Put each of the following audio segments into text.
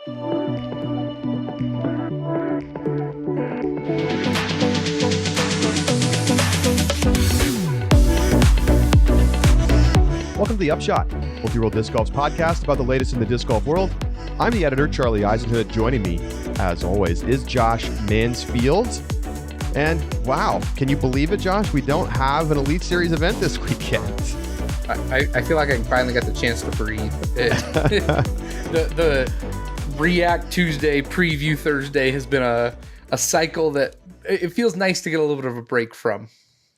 Welcome to the Upshot, Multi-World Disc Golf's podcast about the latest in the disc golf world. I'm the editor, Charlie Eisenhood. Joining me, as always, is Josh Mansfield. And wow, can you believe it, Josh? We don't have an Elite Series event this weekend. I feel like I finally got the chance to breathe. The React Tuesday, Preview Thursday has been a cycle that it feels nice to get a little bit of a break from.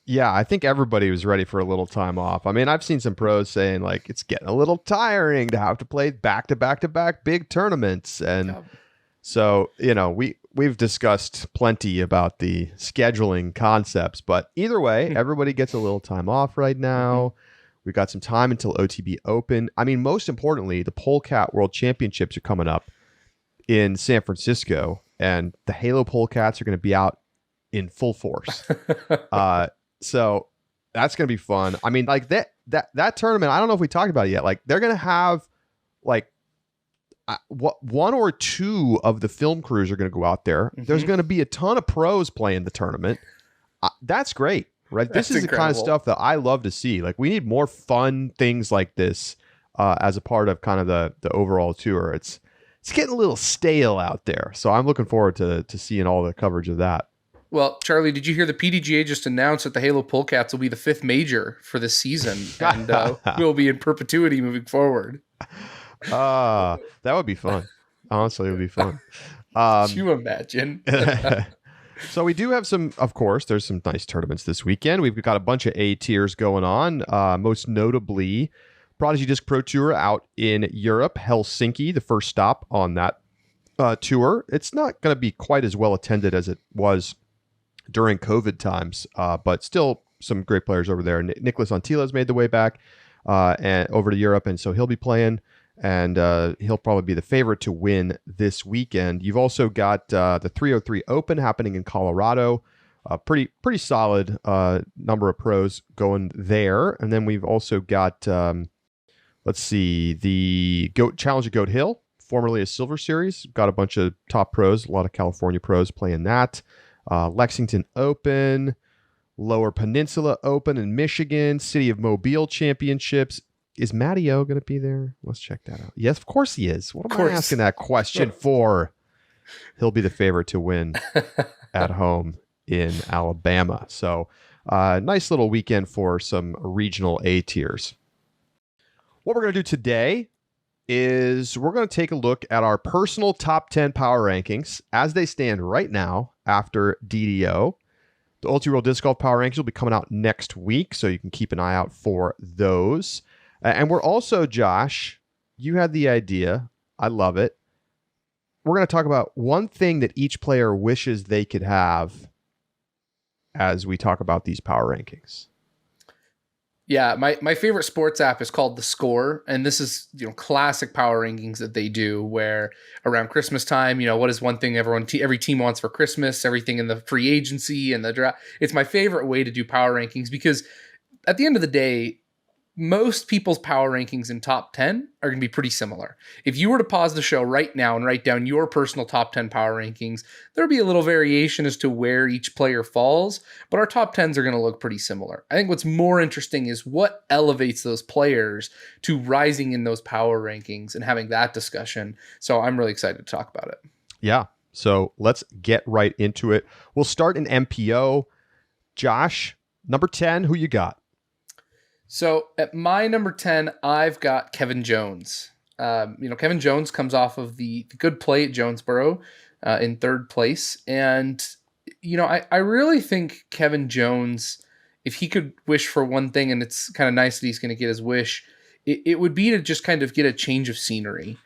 Yeah, I think everybody was ready for a little time off. I mean, I've seen some pros saying, like, it's getting a little tiring to have to play back-to-back-to-back big tournaments. And so, you know, we've discussed plenty about the scheduling concepts. But either way, everybody gets a little time off right now. We've got some time until OTB Open. I mean, most importantly, the Polecat World Championships are coming up in San Francisco. And the Halo Polecats are going to be out in full force. So that's going to be fun. I mean, like that tournament, I don't know if we talked about it yet. Like they're going to have like one or two of the film crews are going to go out there. Mm-hmm. There's going to be a ton of pros playing the tournament. That's great, right? This is incredible. The kind of stuff that I love to see. Like we need more fun things like this as a part of kind of the overall tour. It's getting a little stale out there. So I'm looking forward to seeing all the coverage of that. Well, Charlie, did you hear the PDGA just announced that the Halo Polecats will be the 5th major for this season and will be in perpetuity moving forward? That would be fun. Honestly, it would be fun. Can you imagine? So we do have some, of course, there's some nice tournaments this weekend. We've got a bunch of A tiers going on, most notably Prodigy Disc Pro Tour out in Europe, Helsinki, the first stop on that tour. It's not going to be quite as well attended as it was during COVID times, but still some great players over there. Nicholas Antila's made the way back and over to Europe, and so he'll be playing, and he'll probably be the favorite to win this weekend. You've also got the 303 Open happening in Colorado. Pretty solid number of pros going there. And then we've also got, the Challenge at Goat Hill, formerly a Silver Series. Got a bunch of top pros, a lot of California pros playing that. Lexington Open, Lower Peninsula Open in Michigan, City of Mobile Championships. Is Matty O going to be there? Let's check that out. Yes, of course he is. What am I asking that question for? He'll be the favorite to win at home in Alabama. So nice little weekend for some regional A tiers. What we're going to do today is we're going to take a look at our personal top 10 power rankings as they stand right now after DDO. The Multi-World Disc Golf Power Rankings will be coming out next week, so you can keep an eye out for those. And we're also, Josh, you had the idea. I love it. We're going to talk about one thing that each player wishes they could have as we talk about these power rankings. Yeah, my favorite sports app is called The Score, and this is classic power rankings that they do where around Christmas time, what is one thing every team wants for Christmas, everything in the free agency and the draft. It's my favorite way to do power rankings because at the end of the day, most people's power rankings in top 10 are going to be pretty similar. If you were to pause the show right now and write down your personal top 10 power rankings, there'll be a little variation as to where each player falls, but our top 10s are going to look pretty similar. I think what's more interesting is what elevates those players to rising in those power rankings and having that discussion. So I'm really excited to talk about it. Yeah. So let's get right into it. We'll start in MPO. Josh, number 10, who you got? So at my number 10, I've got Kevin Jones. Kevin Jones comes off of the good play at Jonesboro in third place. And, I really think Kevin Jones, if he could wish for one thing, and it's kind of nice that he's going to get his wish, it would be to just kind of get a change of scenery.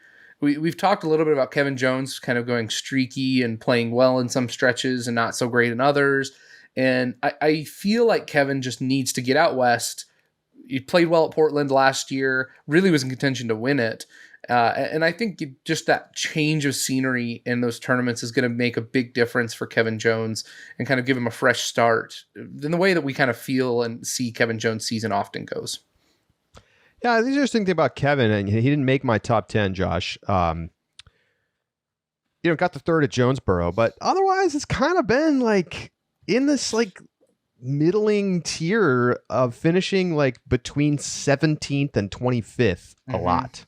We've talked a little bit about Kevin Jones kind of going streaky and playing well in some stretches and not so great in others. And I feel like Kevin just needs to get out west. He played well at Portland last year, really was in contention to win it. And I think just that change of scenery in those tournaments is going to make a big difference for Kevin Jones and kind of give him a fresh start in the way that we kind of feel and see Kevin Jones' season often goes. Yeah, the interesting thing about Kevin, and he didn't make my top 10, Josh. got the third at Jonesboro, but otherwise it's kind of been like in this like middling tier of finishing like between 17th and 25th a lot.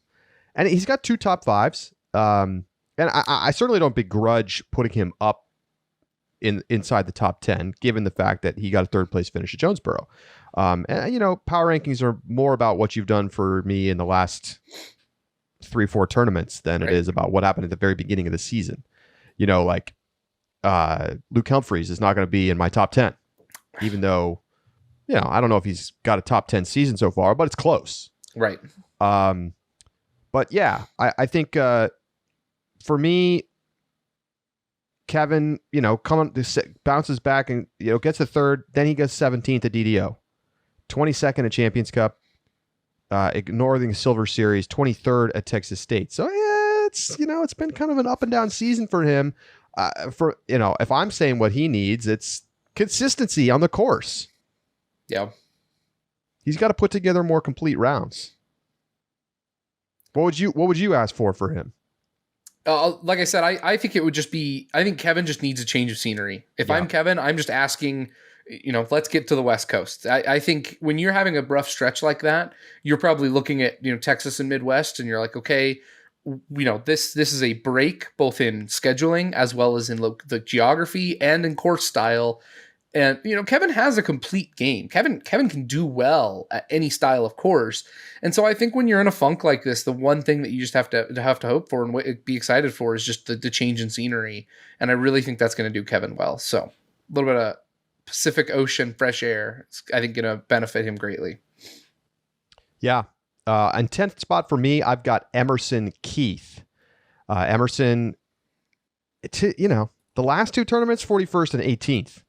And he's got 2 top 5s. And I certainly don't begrudge putting him up inside the top 10, given the fact that he got a 3rd place finish at Jonesboro. And power rankings are more about what you've done for me in the last 3-4 tournaments than it is about what happened at the very beginning of the season. Like Luke Humphreys is not going to be in my top 10, even though, I don't know if he's got a top 10 season so far, but it's close. Right. But yeah, I think for me, Kevin, bounces back and gets the 3rd, then he goes 17th at DDO, 22nd at Champions Cup, ignoring the Silver Series, 23rd at Texas State. So yeah, it's been kind of an up and down season for him. If I'm saying what he needs, it's consistency on the course. Yeah, he's got to put together more complete rounds. What would you ask for him? Like I said, I think it would just be, I think Kevin just needs a change of scenery. If I'm Kevin, I'm just asking, let's get to the West Coast. I think when you're having a rough stretch like that, you're probably looking at, Texas and Midwest, and you're like, okay, this is a break both in scheduling as well as in the geography and in course style. And, Kevin has a complete game. Kevin can do well at any style of course. And so I think when you're in a funk like this, the one thing that you just have to hope for and be excited for is just the change in scenery. And I really think that's going to do Kevin well. So a little bit of Pacific Ocean fresh air, it's, I think, going to benefit him greatly. Yeah. And 10th spot for me, I've got Emerson Keith. Emerson, the last 2 tournaments, 41st and 18th.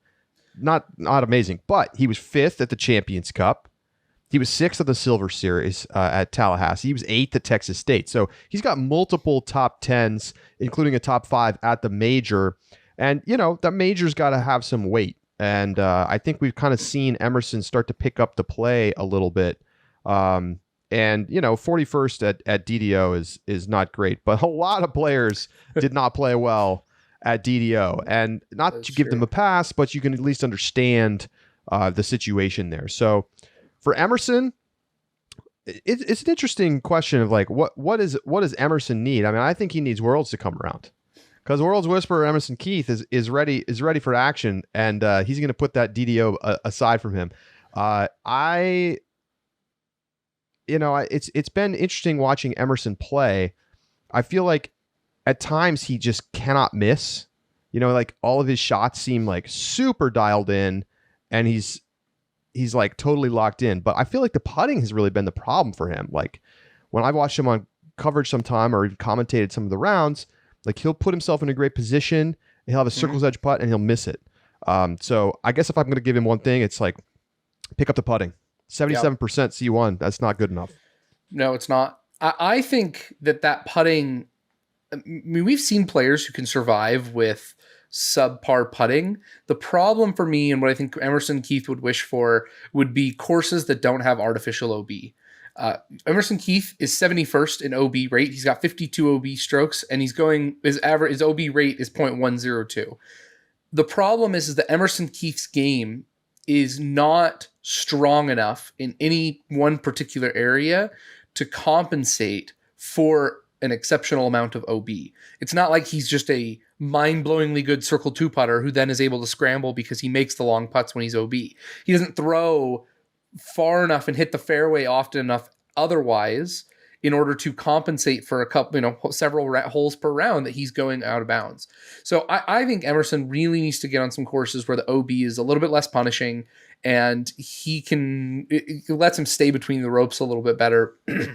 Not amazing, but he was 5th at the Champions Cup. He was 6th at the Silver Series at Tallahassee. He was 8th at Texas State. So he's got multiple top 10s, including a top 5 at the major. And, that major's got to have some weight. And I think we've kind of seen Emerson start to pick up the play a little bit. And 41st at DDO is not great, but a lot of players did not play well at DDO, and not that you give them a pass, but you can at least understand the situation there. So for Emerson, it's an interesting question of like, what does Emerson need? I mean, I think he needs Worlds to come around, because Worlds Whisperer Emerson Keith is ready for action, and he's going to put that DDO aside from him. It's been interesting watching Emerson play. I feel like at times he just cannot miss. Like all of his shots seem like super dialed in, and he's like totally locked in. But I feel like the putting has really been the problem for him. Like when I've watched him on coverage sometime or even commentated some of the rounds, like he'll put himself in a great position, he'll have a circle's edge putt, and he'll miss it. So I guess if I'm going to give him one thing, it's like pick up the putting. 77% C1. That's not good enough. No, it's not. I think that putting, I mean, we've seen players who can survive with subpar putting. The problem for me, and what I think Emerson Keith would wish for, would be courses that don't have artificial OB. Emerson Keith is 71st in OB rate. He's got 52 OB strokes, and his OB rate is 0.102. The problem is that Emerson Keith's game is not strong enough in any one particular area to compensate for an exceptional amount of OB. It's not like he's just a mind-blowingly good circle 2 putter who then is able to scramble because he makes the long putts when he's OB. He doesn't throw far enough and hit the fairway often enough otherwise in order to compensate for a couple, several holes per round that he's going out of bounds. So I think Emerson really needs to get on some courses where the OB is a little bit less punishing, and it lets him stay between the ropes a little bit better. Well,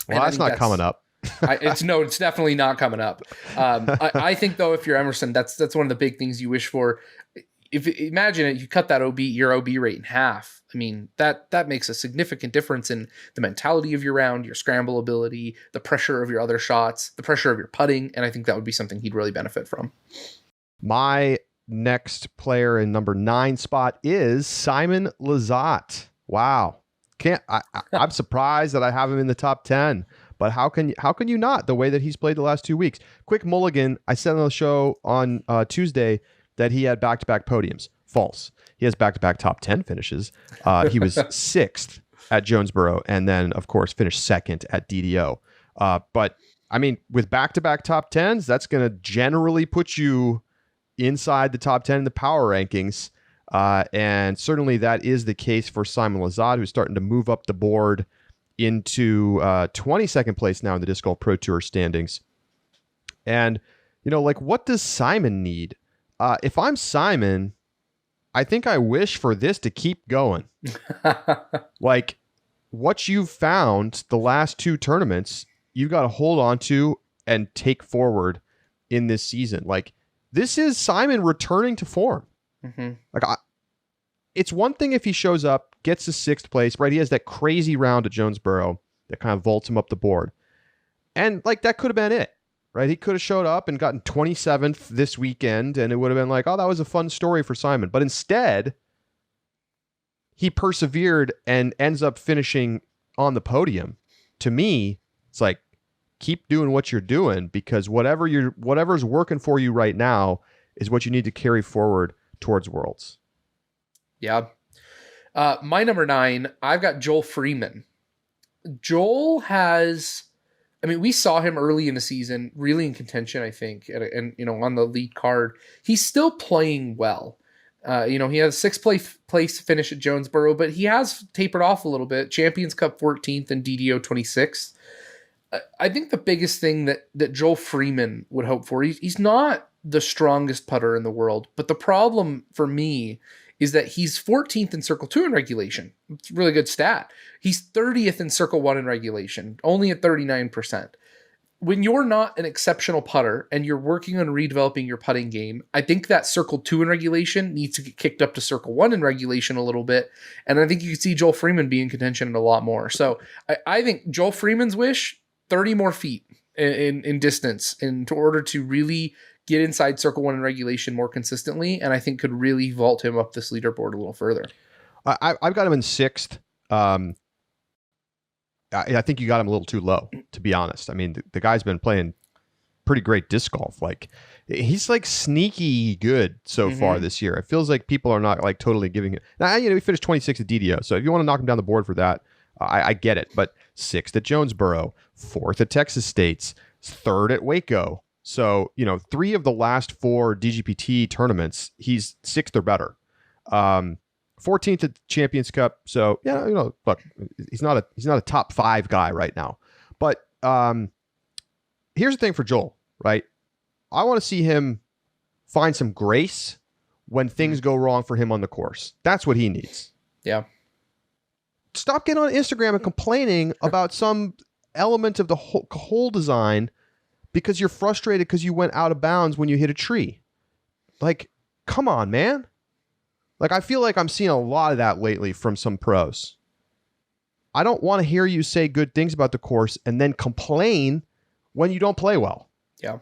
that's not coming up. It's definitely not coming up. I think though, if you're Emerson, that's one of the big things you wish for. Imagine it, you cut that your OB rate in half. I mean, that makes a significant difference in the mentality of your round, your scramble ability, the pressure of your other shots, the pressure of your putting, and I think that would be something he'd really benefit from. My next player in number 9 spot is Simon Lizotte. Wow. I'm surprised that I have him in the top 10, But how can you not, the way that he's played the last 2 weeks? Quick mulligan. I said on the show on Tuesday that he had back-to-back podiums. False. He has back-to-back top 10 finishes. He was 6th at Jonesboro, and then, of course, finished 2nd at DDO. But, I mean, with back-to-back top 10s, that's going to generally put you inside the top 10 in the power rankings. And certainly that is the case for Simon Lizotte, who's starting to move up the board into 22nd place now in the Disc Golf Pro Tour standings. And, like, what does Simon need? If I'm Simon, I think I wish for this to keep going. Like, what you've found the last 2 tournaments, you've got to hold on to and take forward in this season. Like, this is Simon returning to form. Mm-hmm. Like, it's one thing if he shows up, gets to 6th place, right? He has that crazy round at Jonesboro that kind of vaults him up the board. And, like, that could have been it, right? He could have showed up and gotten 27th this weekend, and it would have been like, oh, that was a fun story for Simon. But instead, he persevered and ends up finishing on the podium. To me, it's like, keep doing what you're doing, because whatever's working for you right now is what you need to carry forward towards Worlds. Yeah. My number 9, I've got Joel Freeman. Joel has, we saw him early in the season, really in contention, I think, and on the lead card. He's still playing well. He has a 6th place finish at Jonesboro, but he has tapered off a little bit. Champions Cup 14th and DDO 26th. I think the biggest thing that Joel Freeman would hope for, he's not the strongest putter in the world, but the problem for me is that he's 14th in Circle 2 in regulation. It's a really good stat. He's 30th in Circle 1 in regulation, only at 39%. When you're not an exceptional putter and you're working on redeveloping your putting game, I think that Circle 2 in regulation needs to get kicked up to Circle 1 in regulation a little bit. And I think you can see Joel Freeman be in contention a lot more. So I think Joel Freeman's wish, 30 more feet in distance in order to really get inside Circle 1 in regulation more consistently, and I think could really vault him up this leaderboard a little further. I've got him in 6th. I think you got him a little too low, to be honest. I mean, the guy's been playing pretty great disc golf. Like, he's like sneaky good so far this year. It feels like people are not like totally giving him. Now, he finished 26th at DDO, so if you want to knock him down the board for that, I get it. But 6th at Jonesboro, 4th at Texas State's, 3rd at Waco. So, 3 of the last 4 DGPT tournaments, he's 6th or better. 14th at Champions Cup. So, look, he's not a top 5 guy right now. But here's the thing for Joel, right? I want to see him find some grace when things go wrong for him on the course. That's what he needs. Yeah. Stop getting on Instagram and complaining about some element of the whole design because you're frustrated because you went out of bounds when you hit a tree. Like, come on, man. Like, I feel like I'm seeing a lot of that lately from some pros. I don't want to hear you say good things about the course and then complain when you don't play well. Yeah.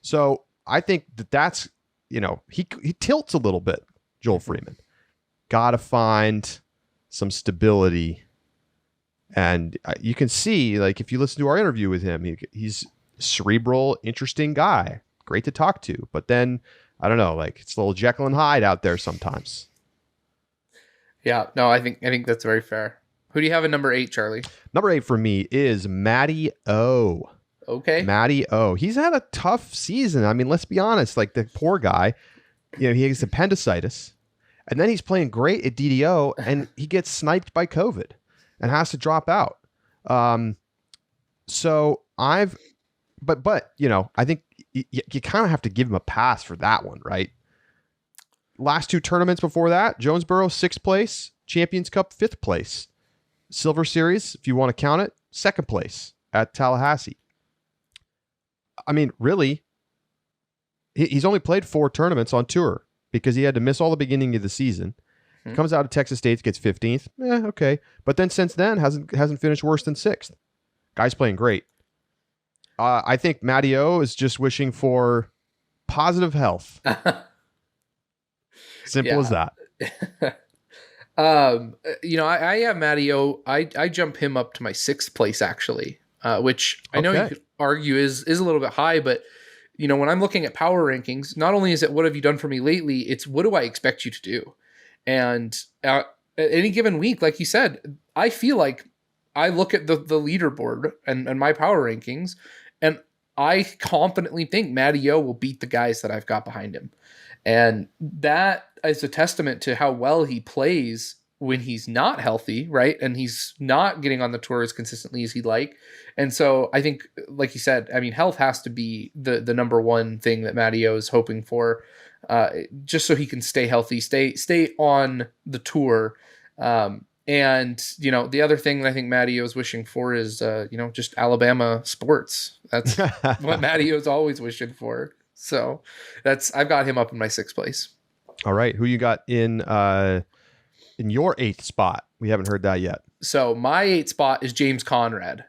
So I think that's, he tilts a little bit, Joel Freeman. Got to find some stability. And you can see, like, if you listen to our interview with him, he's cerebral, interesting guy, great to talk to. But then, I don't know, like, it's a little Jekyll and Hyde out there sometimes. Yeah, no, I think that's very fair. Who do you have at number 8, Charlie? Number 8 for me is Matty O. Okay. Matty O. He's had a tough season. I mean, let's be honest, like, the poor guy, he has appendicitis, and then he's playing great at DDO, and he gets sniped by COVID and has to drop out. So I think you kind of have to give him a pass for that one, right? Last 2 tournaments before that, Jonesboro, 6th place, Champions Cup, 5th place, Silver Series, if you want to count it, 2nd place at Tallahassee. I mean, really, he's only played 4 tournaments on tour because he had to miss all the beginning of the season. Comes out of Texas State, gets 15th. Okay. But then since then, hasn't finished worse than 6th. Guy's playing great. I think Matty O is just wishing for positive health. Simple as that. I have Matty O. I jump him up to my 6th place, actually. which I know you could argue is a little bit high, but when I'm looking at power rankings, not only is it what have you done for me lately, it's what do I expect you to do? And at any given week, like you said, I feel like I look at the leaderboard and my power rankings, and I confidently think Matty O will beat the guys that I've got behind him. And that is a testament to how well he plays when he's not healthy, right? And he's not getting on the tour as consistently as he'd like. And so I think, like you said, I mean, health has to be the number one thing that Matty O is hoping for, just so he can stay healthy, stay on the tour. And, the other thing that I think Matty O is wishing for is, just Alabama sports. That's what Matty O is always wishing for. So I've got him up in my 6th place. All right. Who you got in your 8th spot? We haven't heard that yet. So my 8th spot is James Conrad.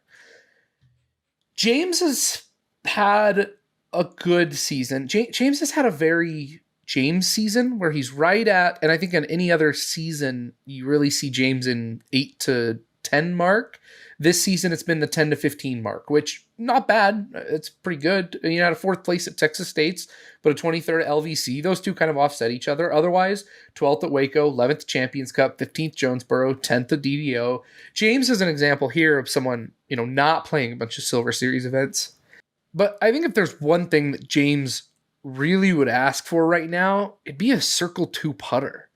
James has had a good season. James has had a very James season where he's right at, and I think in any other season, you really see James in 8 to 10 mark. This season, it's been the 10 to 15 mark, which not bad. It's pretty good. You had a 4th place at Texas State's, but a 23rd at LVC. Those two kind of offset each other. Otherwise, 12th at Waco, 11th Champions Cup, 15th Jonesboro, 10th at DDO. James is an example here of someone, not playing a bunch of Silver Series events. But I think if there's one thing that James really would ask for right now, it'd be a Circle 2 putter.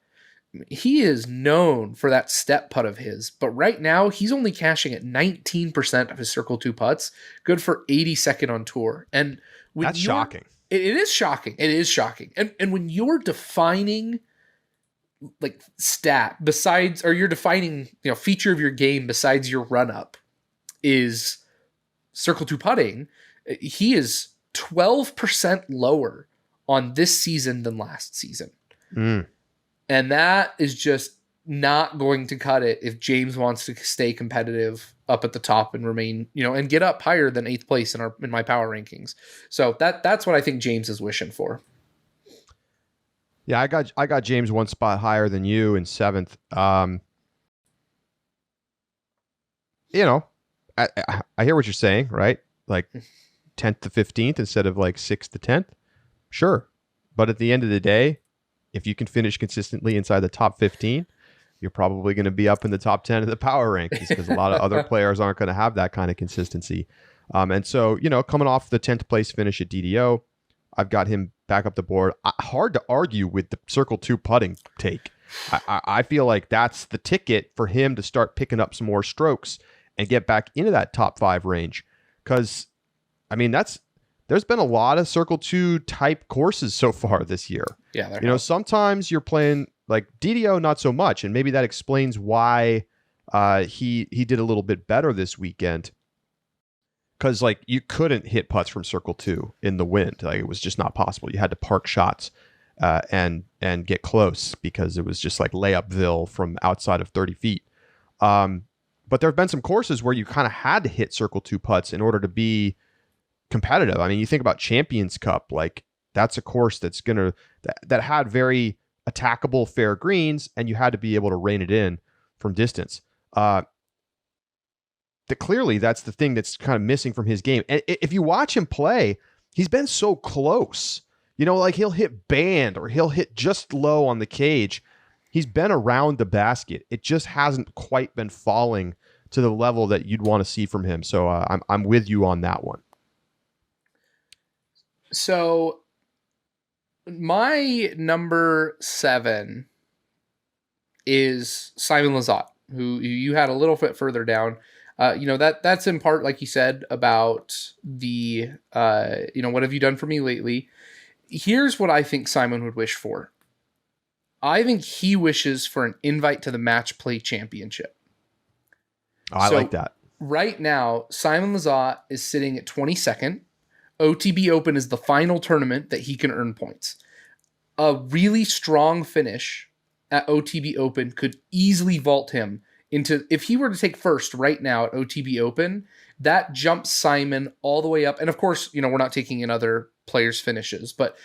He is known for that step putt of his, but right now he's only cashing at 19% of his Circle 2 putts, good for 82nd on tour. And that's shocking. It is shocking. It is shocking. And when you're defining like stat besides, or you're defining, feature of your game besides your run up is Circle 2 putting, he is 12% lower on this season than last season. And that is just not going to cut it if James wants to stay competitive up at the top and remain, and get up higher than 8th place in my power rankings. So that's what I think James is wishing for. Yeah, I got James one spot higher than you in 7th. I hear what you're saying, right? Like 10th to 15th instead of like 6th to 10th. Sure. But at the end of the day, if you can finish consistently inside the top 15, you're probably going to be up in the top 10 of the power rankings because a lot of other players aren't going to have that kind of consistency. And so, coming off the 10th place finish at DDO, I've got him back up the board. Hard to argue with the Circle 2 putting take. I feel like that's the ticket for him to start picking up some more strokes and get back into that top 5 range. Because, there's been a lot of Circle 2 type courses so far this year. Yeah. Sometimes you're playing like DDO, not so much. And maybe that explains why he did a little bit better this weekend. Because like you couldn't hit putts from Circle 2 in the wind. Like it was just not possible. You had to park shots and get close because it was just like layupville from outside of 30 feet. But there have been some courses where you kind of had to hit Circle 2 putts in order to be competitive. You think about Champions Cup, like that's a course that's that had very attackable fair greens, and you had to be able to rein it in from distance. Clearly that's the thing that's kind of missing from his game. And if you watch him play, he's been so close. Like he'll hit band or he'll hit just low on the cage. He's been around the basket. It just hasn't quite been falling to the level that you'd want to see from him. So I'm with you on that one. So my number 7 is Simon Lizotte, who you had a little bit further down. That's in part, like you said, about the, what have you done for me lately? Here's what I think Simon would wish for. I think he wishes for an invite to the Match Play Championship. I like that. Right now, Simon Lizotte is sitting at 22nd. OTB Open is the final tournament that he can earn points. A really strong finish at OTB Open could easily vault him into, if he were to take first right now at OTB Open, that jumps Simon all the way up. And of course, we're not taking in other players' finishes, but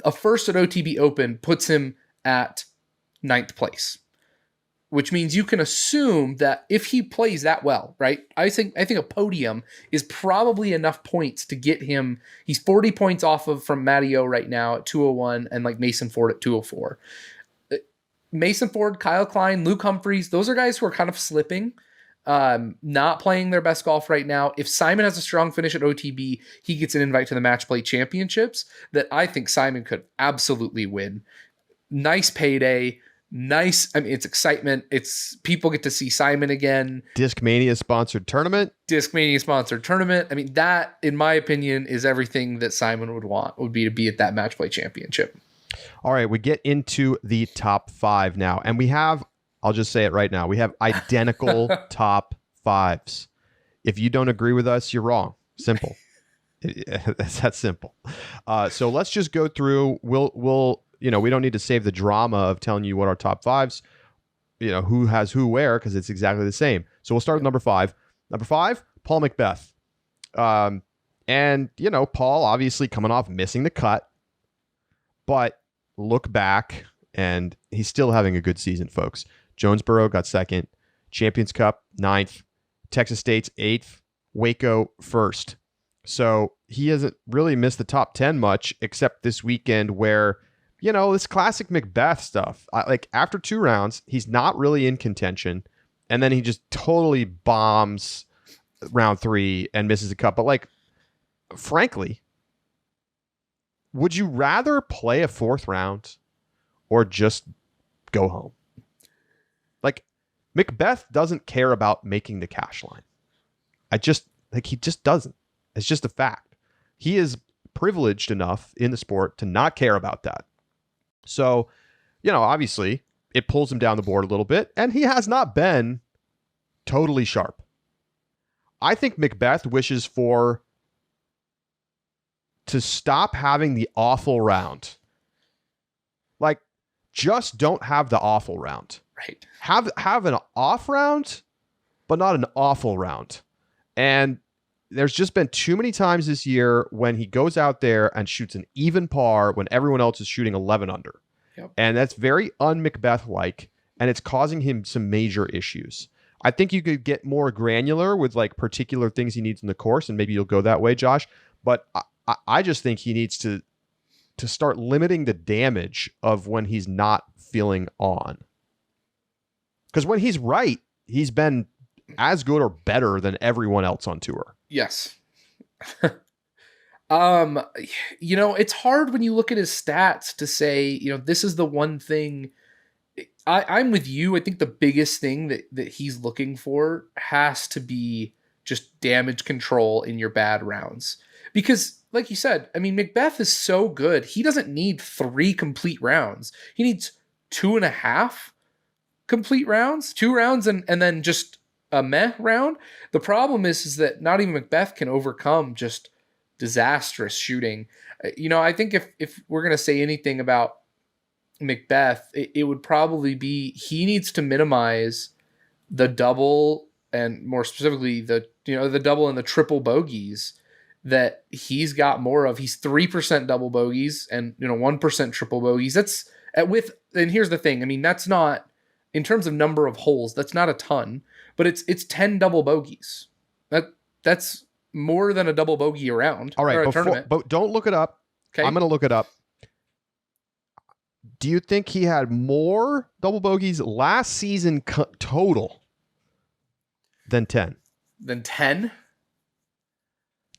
a first at OTB Open puts him at 9th place. which means you can assume that if he plays that well, right? I think a podium is probably enough points to get him. He's 40 points off of from Matty O right now at 201 and like Mason Ford at 204. Mason Ford, Kyle Klein, Luke Humphreys, those are guys who are kind of slipping, not playing their best golf right now. If Simon has a strong finish at OTB, he gets an invite to the Match Play Championships that I think Simon could absolutely win. Nice payday. Nice. I mean, it's excitement. It's people get to see Simon again. Discmania sponsored tournament. I mean, that, in my opinion, is everything that Simon would want, would be to be at that Match Play Championship. All right, we get into the top 5 now. And we have, I'll just say it right now, we have identical top 5s. If you don't agree with us, you're wrong. Simple. It's that simple. So let's just go through. We'll we don't need to save the drama of telling you what our top 5s, who has who where, because it's exactly the same. So we'll start with number 5. Number 5, Paul McBeth. And Paul obviously coming off missing the cut, but look back and he's still having a good season, folks. Jonesboro got 2nd, Champions Cup 9th, Texas State's 8th, Waco 1st. So he hasn't really missed the top 10 much, except this weekend where, this classic McBeth stuff. Like after 2 rounds, he's not really in contention. And then he just totally bombs round 3 and misses the cut. But like, frankly, would you rather play a 4th round or just go home? Like McBeth doesn't care about making the cash line. He just doesn't. It's just a fact. He is privileged enough in the sport to not care about that. So, obviously it pulls him down the board a little bit, and he has not been totally sharp. I think McBeth wishes to stop having the awful round. Like, just don't have the awful round. Right. Have an off round, but not an awful round. And there's just been too many times this year when he goes out there and shoots an even par when everyone else is shooting 11 under. Yep. And that's very un-McBeth-like, and it's causing him some major issues. I think you could get more granular with like particular things he needs in the course, and maybe you'll go that way, Josh. But I just think he needs to start limiting the damage of when he's not feeling on. Because when he's right, he's been as good or better than everyone else on tour. Yes. It's hard when you look at his stats to say, this is the one thing. I'm with you. I think the biggest thing that he's looking for has to be just damage control in your bad rounds. Because, like you said, I mean, McBeth is so good. He doesn't need 3 complete rounds. He needs 2.5 complete rounds, 2 rounds, and then just a meh round. The problem is that not even McBeth can overcome just disastrous shooting. I think if we're going to say anything about McBeth, it would probably be he needs to minimize the double, and more specifically the double and the triple bogeys that he's got more of. He's 3% double bogeys and 1% triple bogeys. That's and here's the thing. I mean, that's not, in terms of number of holes, that's not a ton, but it's 10 double bogeys. That's more than a double bogey around. All right, tournament. But don't look it up. Okay. I'm going to look it up. Do you think he had more double bogeys last season total than 10? Than 10?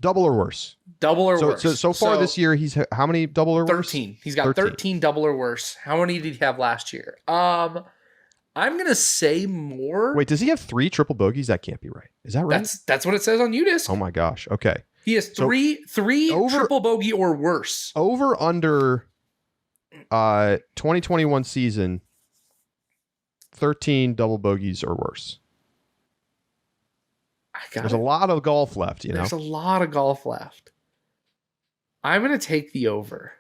Double or worse. Double or worse. So far this year, he's how many double or 13. worse? 13. He's got 13 double or worse. How many did he have last year? I'm going to say more. Wait, does he have 3 triple bogeys? That can't be right. Is that right? That's what it says on UDisc. Oh my gosh. Okay. He has three triple bogey or worse. Over under 2021 season, 13 double bogeys or worse. There's a lot of golf left, There's a lot of golf left. I'm going to take the over.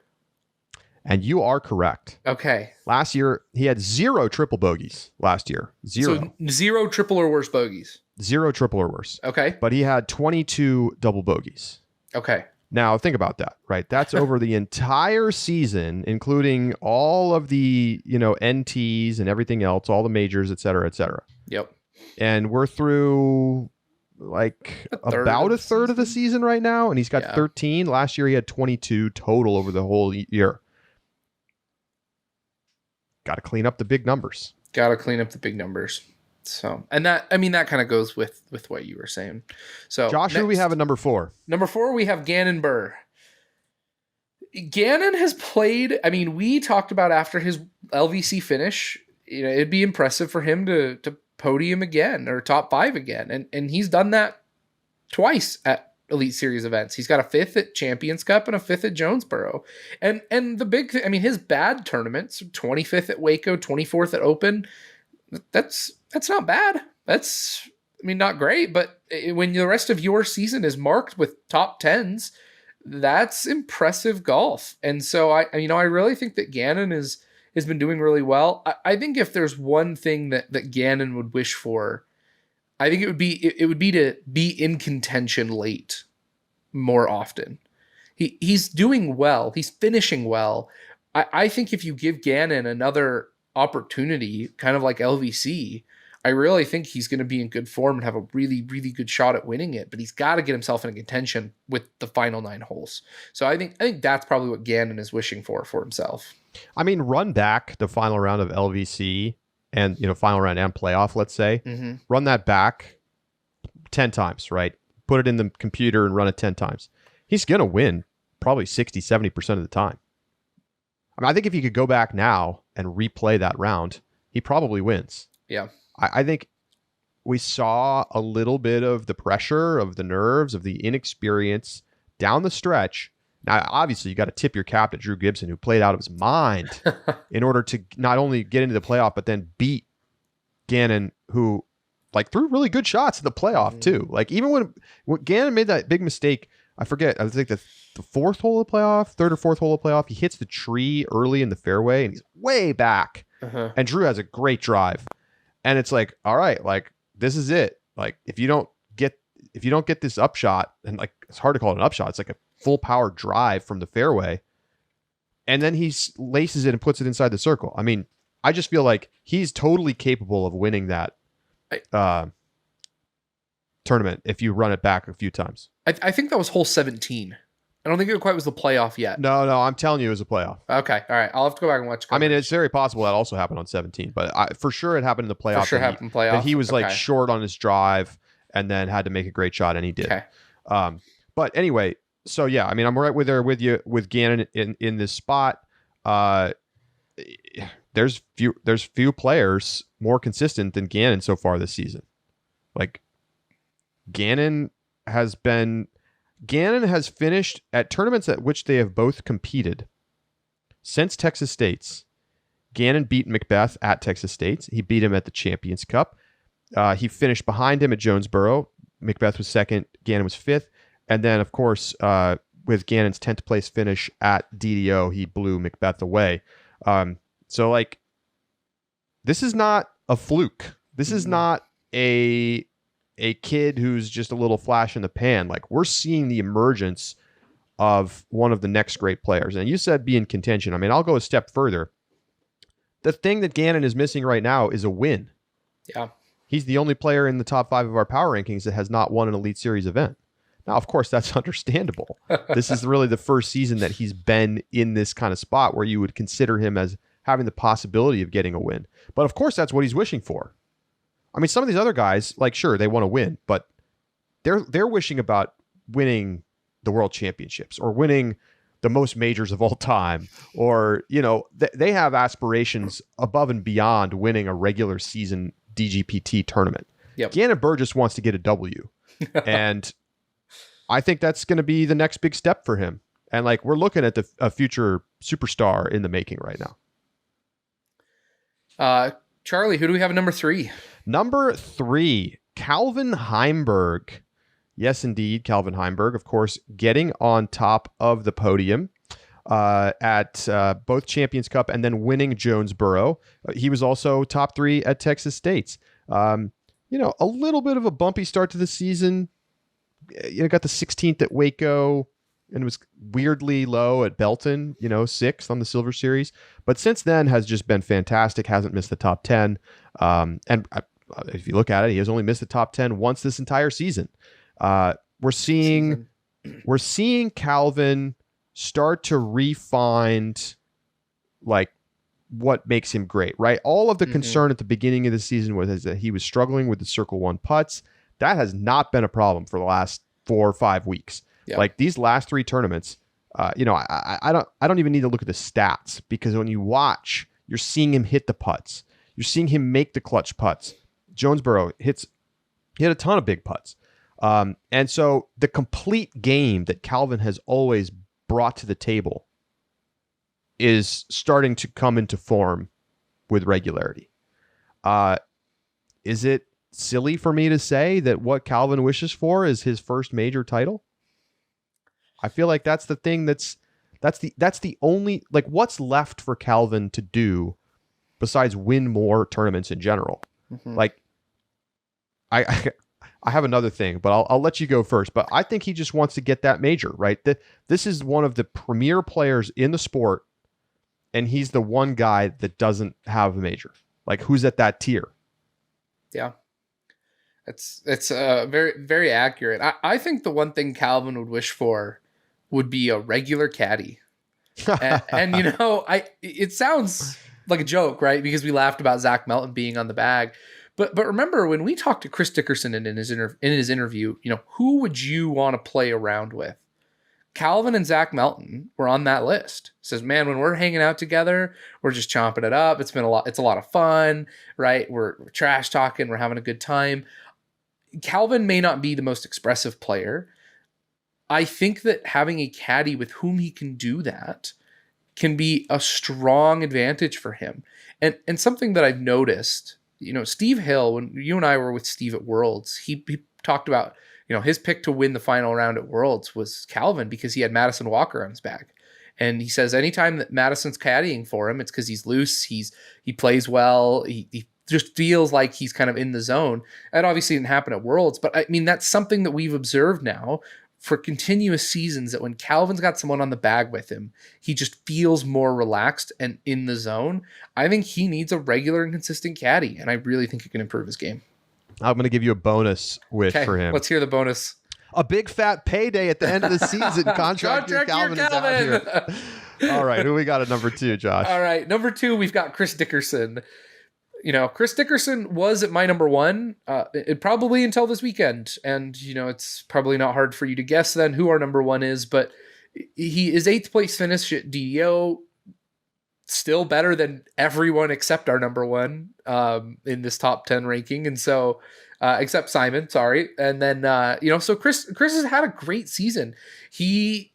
And you are correct. Okay. Last year, he had 0 triple bogeys last year. 0. So 0 triple or worse bogeys. 0 triple or worse. Okay. But he had 22 double bogeys. Okay. Now, think about that, right? That's over the entire season, including all of the, NTs and everything else, all the majors, et cetera, et cetera. Yep. And we're through like about a third of the season right now, and he's got 13. Last year, he had 22 total over the whole year. Got to clean up the big numbers. So, and that kind of goes with what you were saying. So, Josh, who do we have at number 4? Number 4, we have Gannon Buhr. Gannon has played. I mean, we talked about after his LVC finish, it'd be impressive for him to podium again or top 5 again, and he's done that twice at Elite Series events. He's got a 5th at Champions Cup and a 5th at Jonesboro, and the big thing. I mean, his bad tournaments: 25th at Waco, 24th at Open. That's not bad. That's, not great, but when the rest of your season is marked with top 10s, that's impressive golf. And so I really think that Gannon has been doing really well. I think if there's one thing that Gannon would wish for, I think it would be to be in contention late more often. He's doing well. He's finishing well. I think if you give Gannon another opportunity, kind of like LVC, I really think he's going to be in good form and have a really, really good shot at winning it. But he's got to get himself in contention with the final 9 holes. So I think that's probably what Gannon is wishing for himself. I mean, run back the final round of LVC and final round and playoff. Let's say run that back 10 times, right? Put it in the computer and run it 10 times. He's going to win probably 60-70% of the time. I mean, I think if you could go back now and replay that round, he probably wins. Yeah. I think we saw a little bit of the pressure, of the nerves, of the inexperience down the stretch. Now, obviously, you got to tip your cap to Drew Gibson, who played out of his mind in order to not only get into the playoff, but then beat Gannon, who threw really good shots in the playoff too. Like even when Gannon made that big mistake, I forget, I think the 4th hole of the playoff, 3rd or 4th hole of the playoff, he hits the tree early in the fairway and he's way back. And Drew has a great drive. And it's like, all right, this is it. Like if you don't get this upshot, and it's hard to call it an upshot, it's like a full power drive from the fairway, and then he laces it and puts it inside the circle. I mean, I just feel like he's totally capable of winning that tournament if you run it back a few times. I think that was hole 17. I don't think it quite was the playoff yet. No, I'm telling you it was a playoff. Okay, all right. I'll have to go back and watch. I mean, it's very possible that also happened on 17, but for sure it happened in the playoff. For sure happened in playoff. And he was short on his drive and then had to make a great shot, and he did. Okay. But anyway, so yeah, I mean, I'm right there with you with Gannon in this spot. There's few players more consistent than Gannon so far this season. Like Gannon has finished at tournaments at which they have both competed since Texas State's. Gannon beat Macbeth at Texas State's. He beat him at the Champions Cup. He finished behind him at Jonesboro. Macbeth was 2nd. Gannon was 5th. And then, of course, with Gannon's 10th place finish at DDO, he blew Macbeth away. So, this is not a fluke. This is not a kid who's just a little flash in the pan. We're seeing the emergence of one of the next great players. And you said be in contention. I mean, I'll go a step further. The thing that Gannon is missing right now is a win. Yeah. He's the only player in the top 5 of our power rankings that has not won an Elite Series event. Now, of course, that's understandable. This is really the first season that he's been in this kind of spot where you would consider him as having the possibility of getting a win. But of course, that's what he's wishing for. I mean, some of these other guys, sure, they want to win, but they're wishing about winning the World Championships or winning the most majors of all time, or they have aspirations above and beyond winning a regular season DGPT tournament. Yep. Gannon Buhr just wants to get a W, and I think that's going to be the next big step for him. And we're looking at a future superstar in the making right now. Charlie, who do we have at number 3? Number 3, Calvin Heimberg. Yes, indeed, Calvin Heimberg, of course, getting on top of the podium at both Champions Cup and then winning Jonesboro. He was also top 3 at Texas State's. A little bit of a bumpy start to the season. Got the 16th at Waco. and was weirdly low at Belton, 6th on the Silver Series. But since then has just been fantastic. Hasn't missed the top 10. If you look at it, he has only missed the top 10 once this entire season. We're seeing Calvin start to refine like what makes him great, right? All of the concern at the beginning of the season was that he was struggling with the circle one putts. That has not been a problem for the last 4 or 5 weeks. Yeah. Like these last 3 tournaments, I don't even need to look at the stats, because when you watch, you're seeing him hit the putts. You're seeing him make the clutch putts. Jonesboro hit a ton of big putts. And so the complete game that Calvin has always brought to the table is starting to come into form with regularity. Is it silly for me to say that what Calvin wishes for is his first major title? I feel like that's the thing that's the only, like, what's left for Calvin to do besides win more tournaments in general. Like, I have another thing, but I'll let you go first. But I think he just wants to get that major, right? This is one of the premier players in the sport, and he's the one guy that doesn't have a major. Like, who's at that tier? Yeah. It's very, very accurate. I think the one thing Calvin would wish for would be a regular caddy. and it sounds like a joke, right? Because we laughed about Zach Melton being on the bag. But remember, when we talked to Chris Dickerson in his interview, who would you want to play around with? Calvin and Zach Melton were on that list. Says, man, when we're hanging out together, we're just chomping it up. It's a lot of fun, right? We're trash talking. We're having a good time. Calvin may not be the most expressive player. I think that having a caddy with whom he can do that can be a strong advantage for him. And something that I've noticed, Steve Hill, when you and I were with Steve at Worlds, he talked about, his pick to win the final round at Worlds was Calvin because he had Madison Walker on his back. And he says anytime that Madison's caddying for him, it's because he's loose, he plays well, he just feels like he's kind of in the zone. That obviously didn't happen at Worlds, but I mean, that's something that we've observed now for continuous seasons, that when Calvin's got someone on the bag with him, he just feels more relaxed and in the zone. I think he needs a regular and consistent caddy, and I really think it can improve his game. I'm going to give you a bonus wish for him. Let's hear the bonus. A big fat payday at the end of the season. Contract your Calvin is out here. All right, who we got at number 2, Josh? All right, number 2, we've got Chris Dickerson. Chris Dickerson was at my number 1, it probably until this weekend. And, it's probably not hard for you to guess then who our number 1 is, but he is 8th place finish at DDO, still better than everyone except our number 1 in this top 10 ranking. And so, except Simon, sorry. And then, so Chris has had a great season. He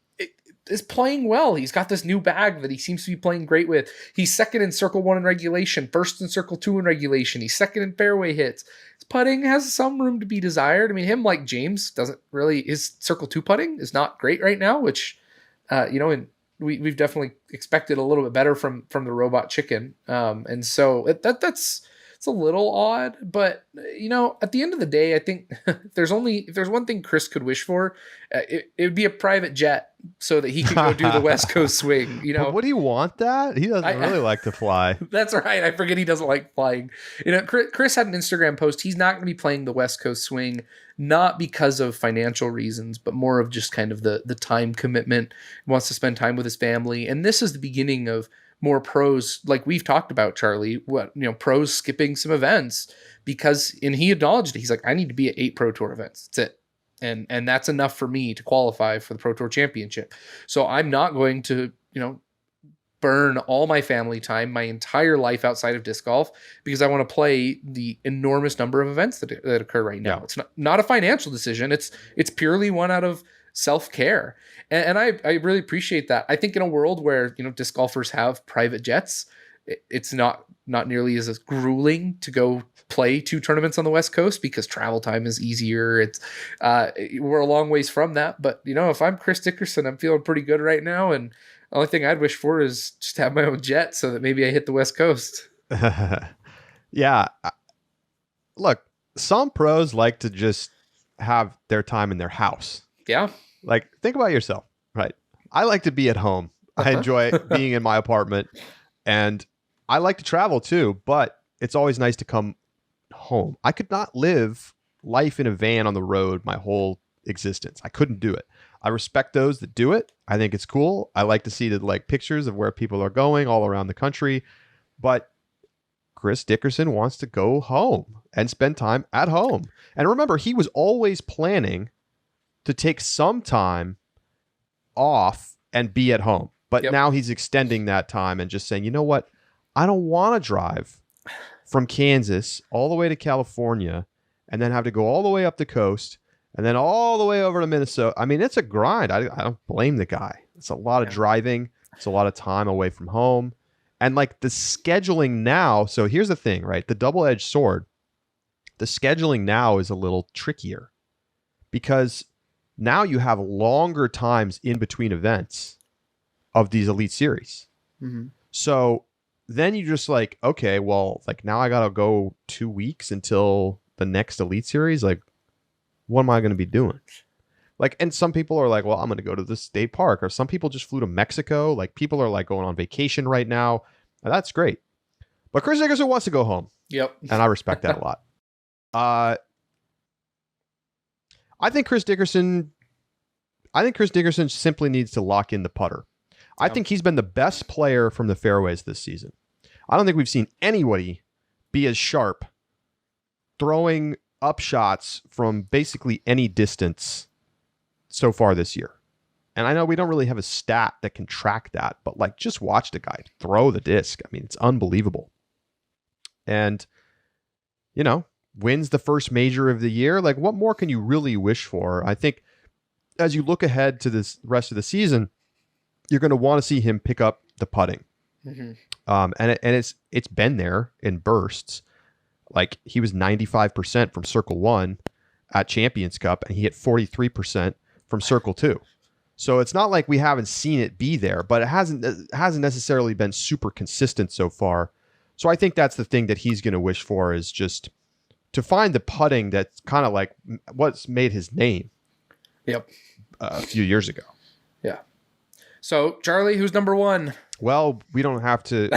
is playing well. He's got this new bag that he seems to be playing great with. He's second in Circle 1 in regulation, first in Circle 2 in regulation. He's second in fairway hits. His putting has some room to be desired. I mean, him, like James, his Circle 2 putting is not great right now, which, and we've definitely expected a little bit better from the robot chicken. And so that's it's a little odd, but at the end of the day, I think if there's one thing Chris could wish for, it would be a private jet so that he could go do the West Coast swing. But would he want that? He doesn't really like to fly. That's right. I forget he doesn't like flying. Chris had an Instagram post. He's not going to be playing the West Coast swing, not because of financial reasons, but more of just kind of the time commitment. He wants to spend time with his family, and this is the beginning of more pros, like we've talked about, Charlie, pros skipping some events and he acknowledged it. He's like, I need to be at 8 Pro Tour events. That's it. And that's enough for me to qualify for the Pro Tour Championship. So I'm not going to, burn all my family time, my entire life outside of disc golf, because I want to play the enormous number of events that occur right now. Yeah. It's not a financial decision. It's purely one out of self-care. And I really appreciate that. I think in a world where, disc golfers have private jets, it's not nearly as grueling to go play 2 tournaments on the West Coast because travel time is easier. It's we're a long ways from that. But, if I'm Chris Dickerson, I'm feeling pretty good right now. And the only thing I'd wish for is just have my own jet so that maybe I hit the West Coast. Yeah. Look, some pros like to just have their time in their house. Yeah. Like, think about yourself. Right. I like to be at home. I enjoy being in my apartment, and I like to travel too, but it's always nice to come home. I could not live life in a van on the road my whole existence. I couldn't do it. I respect those that do it. I think it's cool. I like to see the pictures of where people are going all around the country, but Chris Dickerson wants to go home and spend time at home. And remember, he was always planning to take some time off and be at home. But now he's extending that time and just saying, you know what? I don't want to drive from Kansas all the way to California and then have to go all the way up the coast and then all the way over to Minnesota. I mean, it's a grind. I don't blame the guy. It's a lot of driving. It's a lot of time away from home. And like the scheduling now. So here's the thing, right? The double-edged sword. The scheduling now is a little trickier because now you have longer times in between events of these Elite Series. Mm-hmm. So then you just like, okay, well, like now I got to go 2 weeks until the next Elite Series. Like, what am I going to be doing? Like, and some people are like, well, I'm going to go to the state park, or some people just flew to Mexico. Like, people are like going on vacation right now. And that's great. But Chris Dickerson wants to go home. Yep. And I respect that a lot. I think Chris Dickerson simply needs to lock in the putter. I think he's been the best player from the fairways this season. I don't think we've seen anybody be as sharp throwing up shots from basically any distance so far this year. And I know we don't really have a stat that can track that, but like just watch the guy throw the disc. I mean, it's unbelievable. And, you know, wins the first major of the year. Like, what more can you really wish for? I think as you look ahead to this rest of the season, you're going to want to see him pick up the putting. Mm-hmm. And it's been there in bursts. Like, he was 95% from Circle 1 at Champions Cup, and he hit 43% from Circle 2. So it's not like we haven't seen it be there, but it hasn't necessarily been super consistent so far. So I think that's the thing that he's going to wish for, is just to find the putting that's kind of like what's made his name. Yep. A few years ago. Yeah. So Charlie, who's number one? Well, we don't have to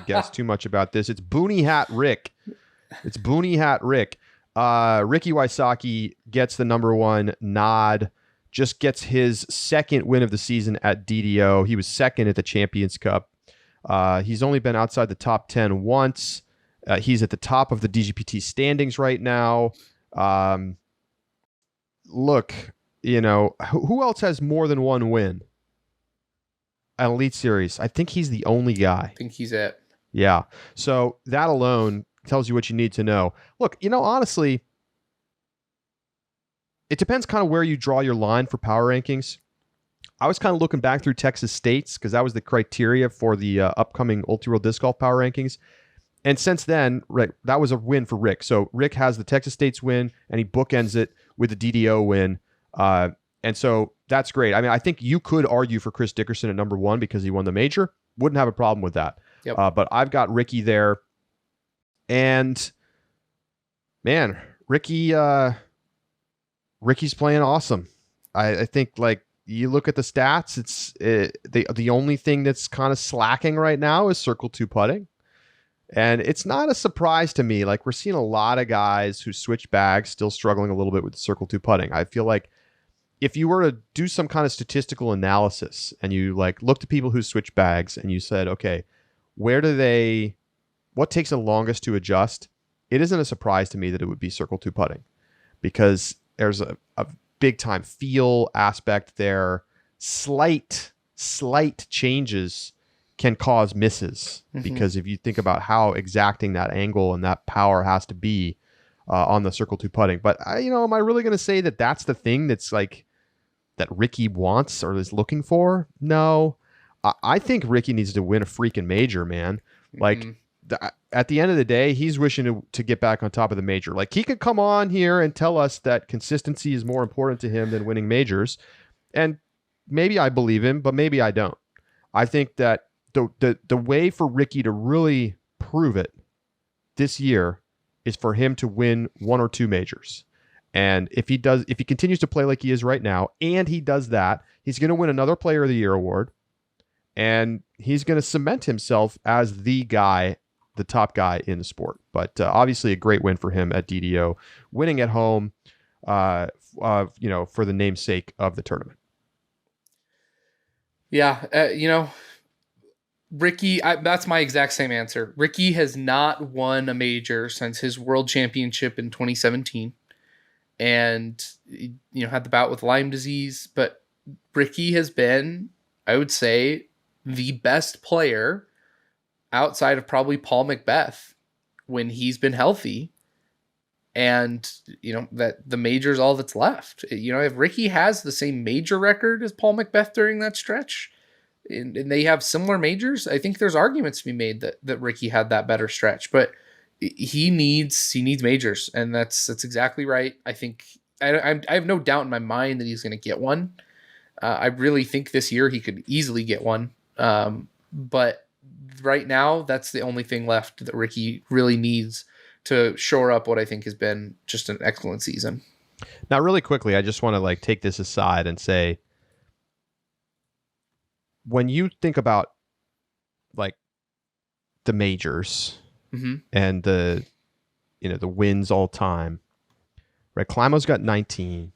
guess too much about this. It's Boonie Hat Rick. Ricky Wysocki gets the number one nod. Just gets his second win of the season at DDO. He was second at the Champions Cup. He's only been outside the top 10 once. He's at the top of the DGPT standings right now. Look, you know, who else has more than one win at Elite Series? I think he's the only guy. I think he's it. Yeah. So that alone tells you what you need to know. Look, you know, honestly, it depends kind of where you draw your line for power rankings. I was kind of looking back through Texas States because that was the criteria for the upcoming Ultra-World Disc Golf Power Rankings. And since then, right, that was a win for Rick. So Rick has the Texas States win, and he bookends it with the DDO win. And so that's great. I mean, I think you could argue for Chris Dickerson at number one because he won the major. Wouldn't have a problem with that. Yep. But I've got Ricky there. And, man, Ricky's playing awesome. I think, like, you look at the stats, the only thing that's kind of slacking right now is Circle 2 putting. And it's not a surprise to me. Like, we're seeing a lot of guys who switch bags still struggling a little bit with the Circle 2 putting. I feel like if you were to do some kind of statistical analysis and you like looked at people who switch bags and you said, okay, what takes the longest to adjust? It isn't a surprise to me that it would be Circle 2 putting, because there's a big time feel aspect there. Slight changes can cause misses, because if you think about how exacting that angle and that power has to be on the Circle 2 putting. But am I really going to say that that's the thing that's like that Ricky wants or is looking for? No, I think Ricky needs to win a freaking major, man. Like at the end of the day, he's wishing to get back on top of the major. Like, he could come on here and tell us that consistency is more important to him than winning majors. And maybe I believe him, but maybe I don't. I think that the way for Ricky to really prove it this year is for him to win one or two majors. And if he continues to play like he is right now, and he does that, he's going to win another Player of the Year award, and he's going to cement himself as the guy, the top guy in the sport. But obviously, a great win for him at DDO, winning at home, for the namesake of the tournament. Yeah, Ricky, that's my exact same answer. Ricky has not won a major since his world championship in 2017. And had the bout with Lyme disease, but Ricky has been, I would say, the best player outside of probably Paul McBeth when he's been healthy. And that the major's all that's left. If Ricky has the same major record as Paul McBeth during that stretch, and they have similar majors, I think there's arguments to be made that Ricky had that better stretch, but he needs majors, and that's exactly right. I think I have no doubt in my mind that he's going to get one. I really think this year he could easily get one. But right now, that's the only thing left that Ricky really needs to shore up what I think has been just an excellent season. Now, really quickly, I just want to take this aside and say, when you think about the majors, mm-hmm. and the wins all time, right? Climo's got 19,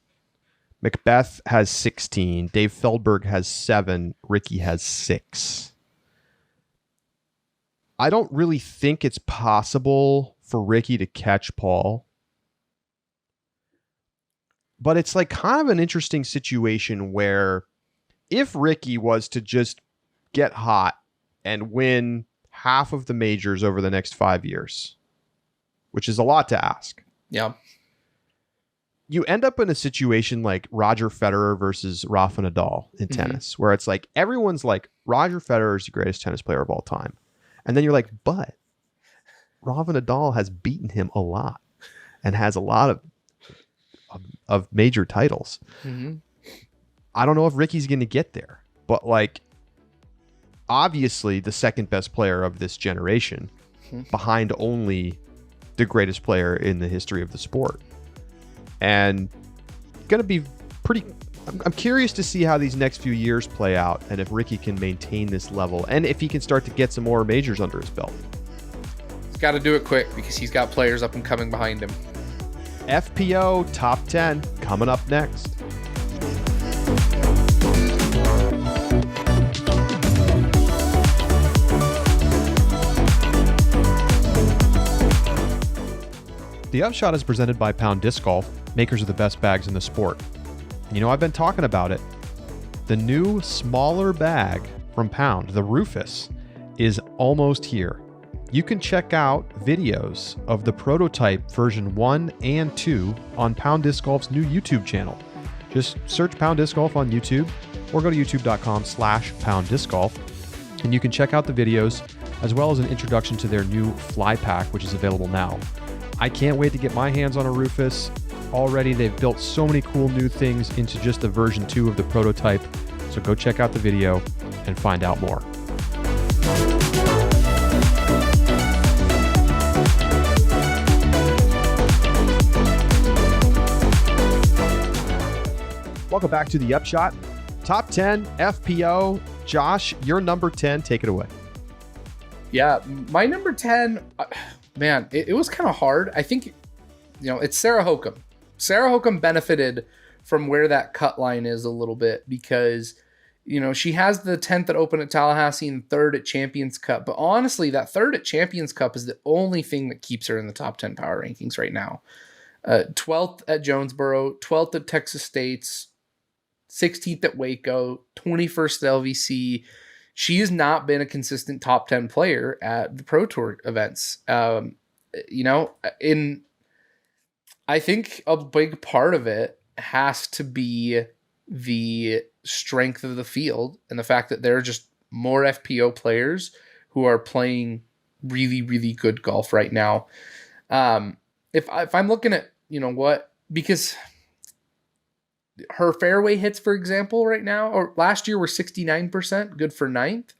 McBeth has 16, Dave Feldberg has 7, Ricky has 6. I don't really think it's possible for Ricky to catch Paul, but it's kind of an interesting situation where if Ricky was to just get hot and win half of the majors over the next 5 years, which is a lot to ask. Yeah. You end up in a situation like Roger Federer versus Rafa Nadal in tennis, where it's everyone's Roger Federer is the greatest tennis player of all time. And then you're but Rafa Nadal has beaten him a lot and has a lot of major titles. Mm-hmm. I don't know if Ricky's going to get there, but obviously the second best player of this generation, behind only the greatest player in the history of the sport. And going to be I'm curious to see how these next few years play out, and if Ricky can maintain this level, and if he can start to get some more majors under his belt. He's got to do it quick because he's got players up and coming behind him. FPO Top 10 coming up next. The Upshot is presented by Pound Disc Golf, makers of the best bags in the sport. I've been talking about it. The new, smaller bag from Pound, the Rufus, is almost here. You can check out videos of the prototype version 1 and 2 on Pound Disc Golf's new YouTube channel. Just search Pound Disc Golf on YouTube or go to youtube.com/Pound Disc Golf, and you can check out the videos as well as an introduction to their new fly pack, which is available now. I can't wait to get my hands on a Rufus. Already, they've built so many cool new things into just the version 2 of the prototype. So go check out the video and find out more. Welcome back to The Upshot. Top 10 FPO. Josh, your number 10. Take it away. Yeah, my number 10, man, it was kind of hard. I think, it's Sarah Hokom. Sarah Hokom benefited from where that cut line is a little bit because, she has the 10th at Open at Tallahassee and 3rd at Champions Cup. But honestly, that 3rd at Champions Cup is the only thing that keeps her in the top 10 power rankings right now. 12th at Jonesboro, 12th at Texas State's, 16th at Waco, 21st at LVC. She has not been a consistent top 10 player at the Pro Tour events. I think a big part of it has to be the strength of the field and the fact that there are just more FPO players who are playing really, really good golf right now. If I'm looking at, because her fairway hits, for example, right now, or last year were 69%, good for 9th.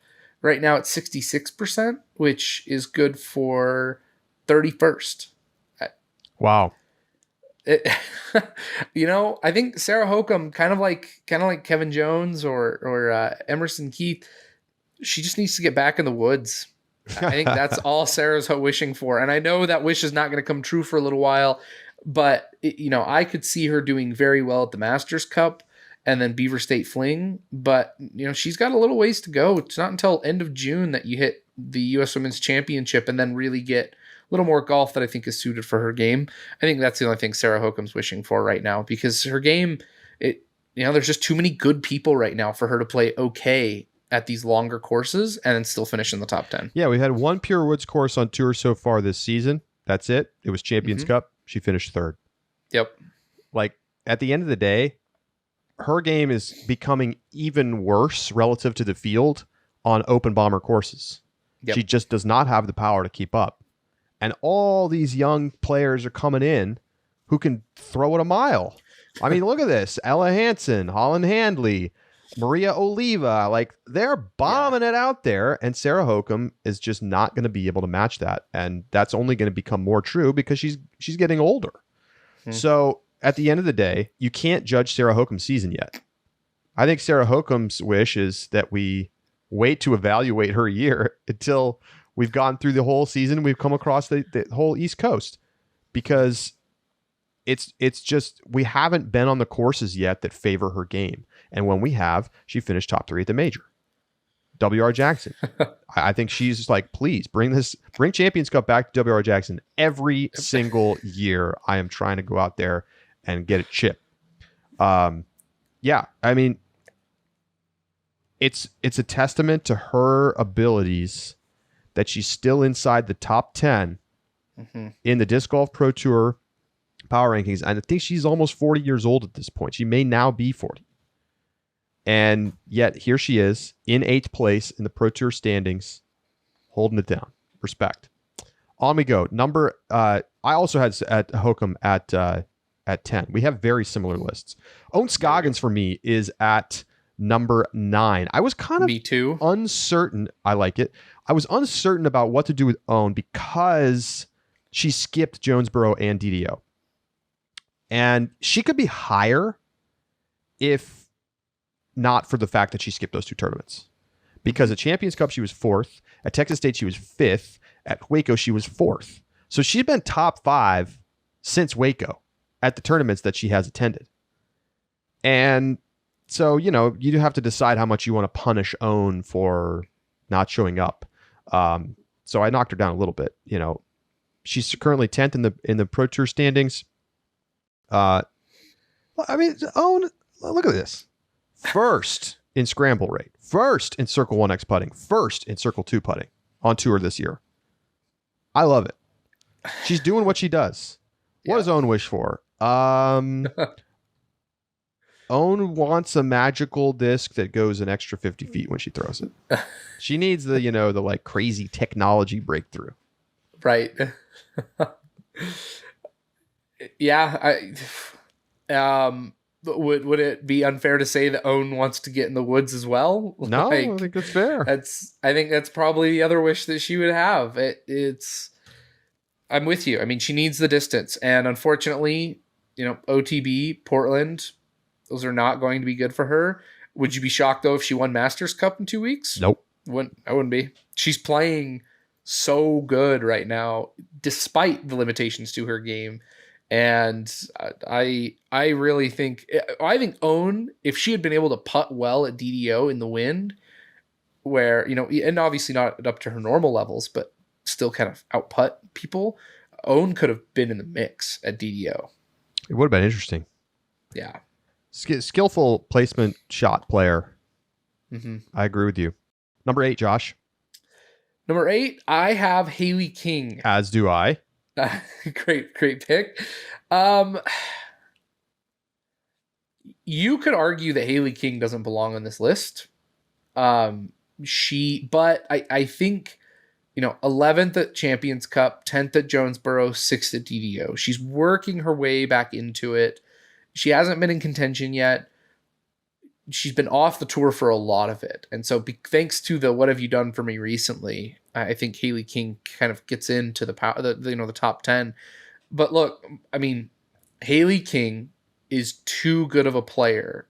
Right now it's 66%, which is good for 31st. Wow. It, I think Sarah Hokum, kind of like Kevin Jones or Emerson Keith, she just needs to get back in the woods. I think that's all Sarah's wishing for. And I know that wish is not going to come true for a little while, but I could see her doing very well at the Masters Cup and then Beaver State Fling. But, she's got a little ways to go. It's not until end of June that you hit the U.S. Women's Championship and then really get a little more golf that I think is suited for her game. I think that's the only thing Sarah Hokum's wishing for right now, because her game, there's just too many good people right now for her to play okay at these longer courses and then still finish in the top 10. Yeah, we had one Pure Woods course on tour so far this season. That's it. It was Champions Cup. She finished third. Yep. Like, at the end of the day, her game is becoming even worse relative to the field on open bomber courses. Yep. She just does not have the power to keep up. And all these young players are coming in who can throw it a mile. I mean, look at this. Ella Hansen, Holland Handley, Maria Oliva, like, they're bombing it out there, and Sarah Hokum is just not going to be able to match that, and that's only going to become more true because she's getting older. So at the end of the day, you can't judge Sarah Hokum's season yet. I think Sarah Hokum's wish is that we wait to evaluate her year until we've gone through the whole season, we've come across the whole East Coast, because it's just, we haven't been on the courses yet that favor her game. And when we have, she finished top 3 at the major. W.R. Jackson. I think she's just like, please bring Champions Cup back to W.R. Jackson every single year. I am trying to go out there and get a chip. Yeah, I mean, it's a testament to her abilities that she's still inside the top 10 in the Disc Golf Pro Tour Power Rankings. And I think she's almost 40 years old at this point. She may now be 40. And yet here she is in 8th place in the Pro Tour standings, holding it down. Respect. On we go. I also had at Hokum at 10. We have very similar lists. Owen Scoggins for me is at number 9. I was kind of me too. Uncertain. I like it. I was uncertain about what to do with Owen because she skipped Jonesboro and DDO. And she could be higher if not for the fact that she skipped those 2 tournaments. Because at Champions Cup, she was 4th. At Texas State, she was 5th. At Waco, she was 4th. So she's been top 5 since Waco at the tournaments that she has attended. And so, you do have to decide how much you want to punish Owen for not showing up. So I knocked her down a little bit. She's currently 10th in the Pro Tour standings. I mean, Owen, look at this. First in scramble rate, first in Circle 1X putting, first in Circle 2 putting on tour this year. I love it. She's doing what she does. What does Owen wish for? Owen wants a magical disc that goes an extra 50 feet when she throws it. She needs the like crazy technology breakthrough. Right. Yeah. Would it be unfair to say that Owen wants to get in the woods as well? No, I think that's fair. I think that's probably the other wish that she would have. I'm with you. I mean, she needs the distance, and unfortunately, OTB, Portland, those are not going to be good for her. Would you be shocked though if she won Masters Cup in 2 weeks? Nope. I wouldn't be. She's playing so good right now, despite the limitations to her game. And I really think Owen, if she had been able to putt well at DDO in the wind, where, and obviously not up to her normal levels, but still kind of out putt people, Owen could have been in the mix at DDO. It would have been interesting. Yeah. Skillful placement shot player. I agree with you. Number 8, Josh. Number 8, I have Haley King. As do I. Great pick. You could argue that Haley King doesn't belong on this list. But I think, 11th at Champions Cup, 10th at Jonesboro, 6th at DDO. She's working her way back into it. She hasn't been in contention yet. She's been off the tour for a lot of it. And so thanks to the What Have You Done For Me recently, I think Haley King kind of gets into the top 10. But look, I mean, Haley King is too good of a player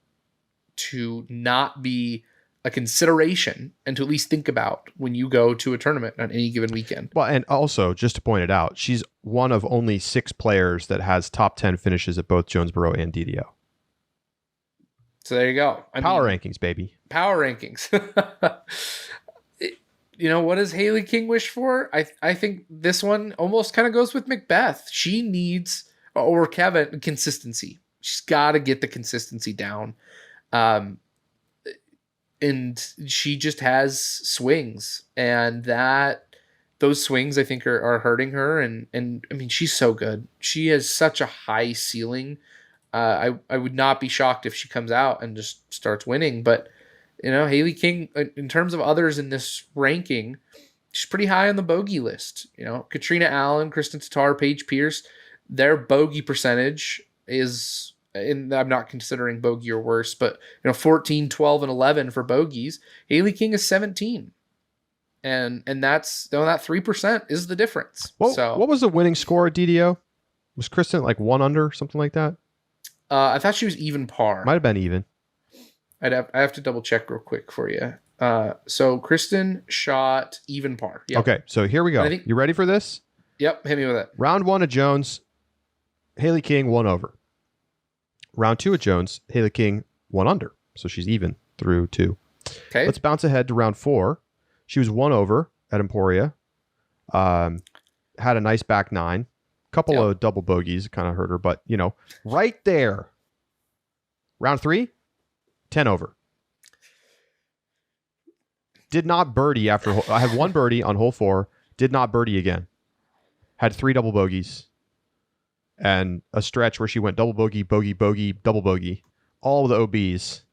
to not be a consideration and to at least think about when you go to a tournament on any given weekend. Well, and also, just to point it out, she's one of only 6 players that has top 10 finishes at both Jonesboro and DDO. So there you go. Power rankings, baby. Power rankings. What does Haley King wish for? I think this one almost kind of goes with Macbeth. She needs, or Kevin, consistency. She's got to get the consistency down. And she just has swings, and those swings I think are hurting her. And I mean, she's so good. She has such a high ceiling. I would not be shocked if she comes out and just starts winning. But Haley King, in terms of others in this ranking, she's pretty high on the bogey list. Katrina Allen, Kristen Tatar, Paige Pierce, their bogey percentage is, and I'm not considering bogey or worse, but 14, 12, and 11 for bogeys. Haley King is 17. And that's that 3% is the difference. What was the winning score at DDO? Was Kristen like 1 under, something like that? I thought she was even par. Might have been even. I have to double check real quick for you. So Kristen shot even par. Yep. Okay, so here we go. You ready for this? Yep, hit me with it. Round 1 at Jones, Haley King 1 over. Round 2 at Jones, Haley King 1 under. So she's even through 2. Okay. Let's bounce ahead to round 4. She was 1 over at Emporia. Had a nice back 9. Couple of double bogeys kind of hurt her, but right there. Round 3, 10 over. Did not birdie after. I had 1 birdie on hole 4. Did not birdie again. Had 3 double bogeys. And a stretch where she went double bogey, bogey, bogey, double bogey. All of the OBs.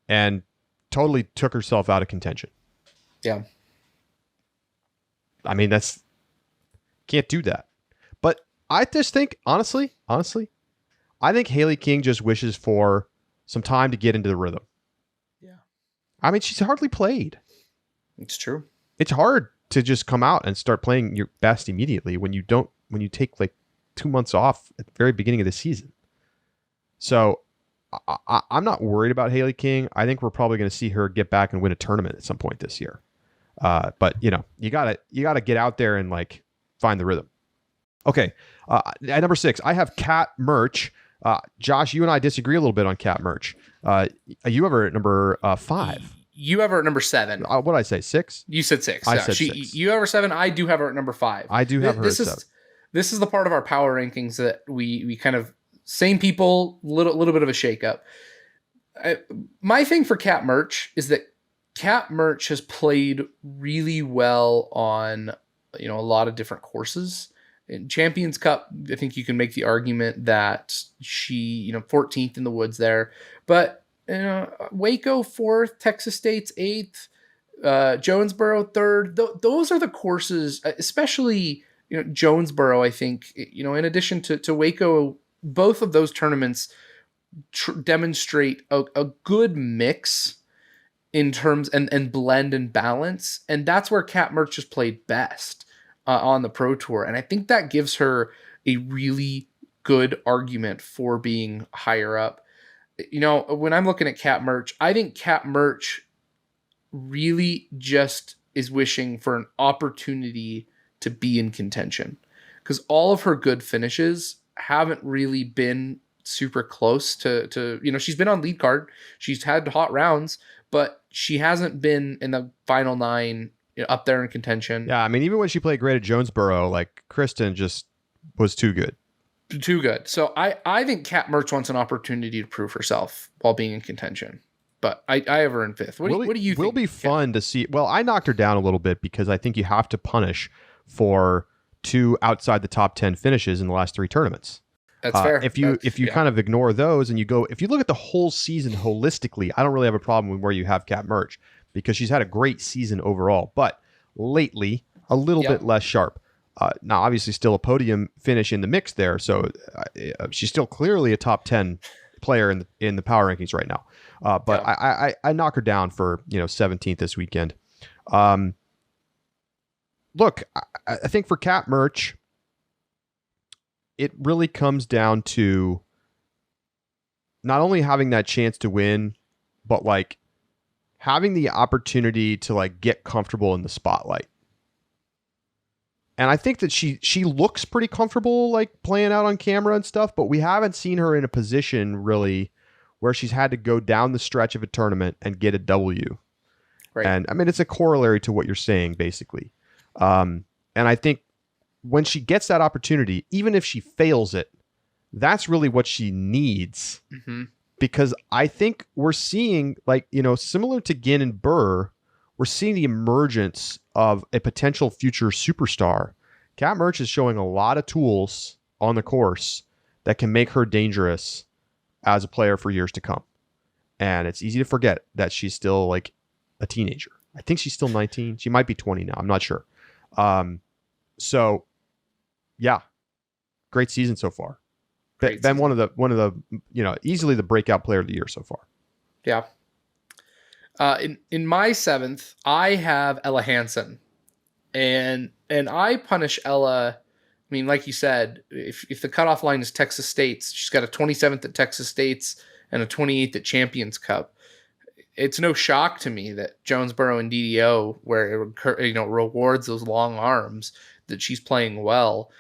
And totally took herself out of contention. Yeah. I mean, can't do that. But I just think, honestly, I think Haley King just wishes for some time to get into the rhythm. Yeah. I mean, she's hardly played. It's true. It's hard to just come out and start playing your best immediately when you take like 2 months off at the very beginning of the season. So I'm not worried about Haley King. I think we're probably going to see her get back and win a tournament at some point this year. But you gotta get out there and like find the rhythm. Okay. At number 6, I have Cat Merch. Josh, you and I disagree a little bit on Cat Merch. You have her at number 5. You have her at number 7. What did I say? 6? You said 6. I said 6. You have her 7. I do have her at number 5. I do have her at 7. This is the part of our power rankings that we kind of same people, little bit of a shakeup. My thing for Cat Merch is that Cat Merch has played really well on a lot of different courses. In Champions Cup, I think you can make the argument that she 14th in the woods there, but Waco 4th, Texas State's 8th, Jonesboro 3rd. Those are the courses, especially Jonesboro. I think in addition to Waco, both of those tournaments demonstrate a good mix in terms and blend and balance, and that's where Cat Merch has played best on the Pro Tour, and I think that gives her a really good argument for being higher up. When I'm looking at Cat Merch, I think Cat Merch really just is wishing for an opportunity to be in contention, because all of her good finishes haven't really been super close to she's been on lead card, she's had hot rounds, but she hasn't been in the final 9 up there in contention. Yeah, I mean, even when she played great at Jonesboro, like Kristen just was too good. Too good. So I think Cat Merch wants an opportunity to prove herself while being in contention. But I have her in 5th. What do you think? Will be fun to see. Well, I knocked her down a little bit because I think you have to punish for 2 outside the top 10 finishes in the last 3 tournaments. That's fair. If you kind of ignore those and if you look at the whole season holistically, I don't really have a problem with where you have Cat Merch, because she's had a great season overall, but lately a little bit less sharp. Now, obviously, still a podium finish in the mix there, so she's still clearly a top 10 player in the power rankings right now. But I knock her down for 17th this weekend. Look, I think for Cat Merch, it really comes down to not only having that chance to win, but like having the opportunity to like get comfortable in the spotlight. And I think that she looks pretty comfortable like playing out on camera and stuff, but we haven't seen her in a position really where she's had to go down the stretch of a tournament and get a W. Right. And I mean, it's a corollary to what you're saying, basically. And I think when she gets that opportunity, even if she fails it, that's really what she needs. Mm-hmm. Because I think we're seeing, like, you know, similar to Ginn and Burr, we're seeing the emergence of a potential future superstar. Kat Mertz is showing a lot of tools on the course that can make her dangerous as a player for years to come. And it's easy to forget that she's still like a teenager. I think she's still 19. She might be 20 now. I'm not sure. So yeah, great season so far. Been one of the you know, easily the breakout player of the year so far. Yeah. In my 7th, I have Ella Hansen, and I punish Ella. I mean, like you said, if the cutoff line is Texas State's, she's got a 27th at Texas State's and a 28th at Champions Cup. It's no shock to me that Jonesboro and DDO, where it rewards those long arms, that she's playing well.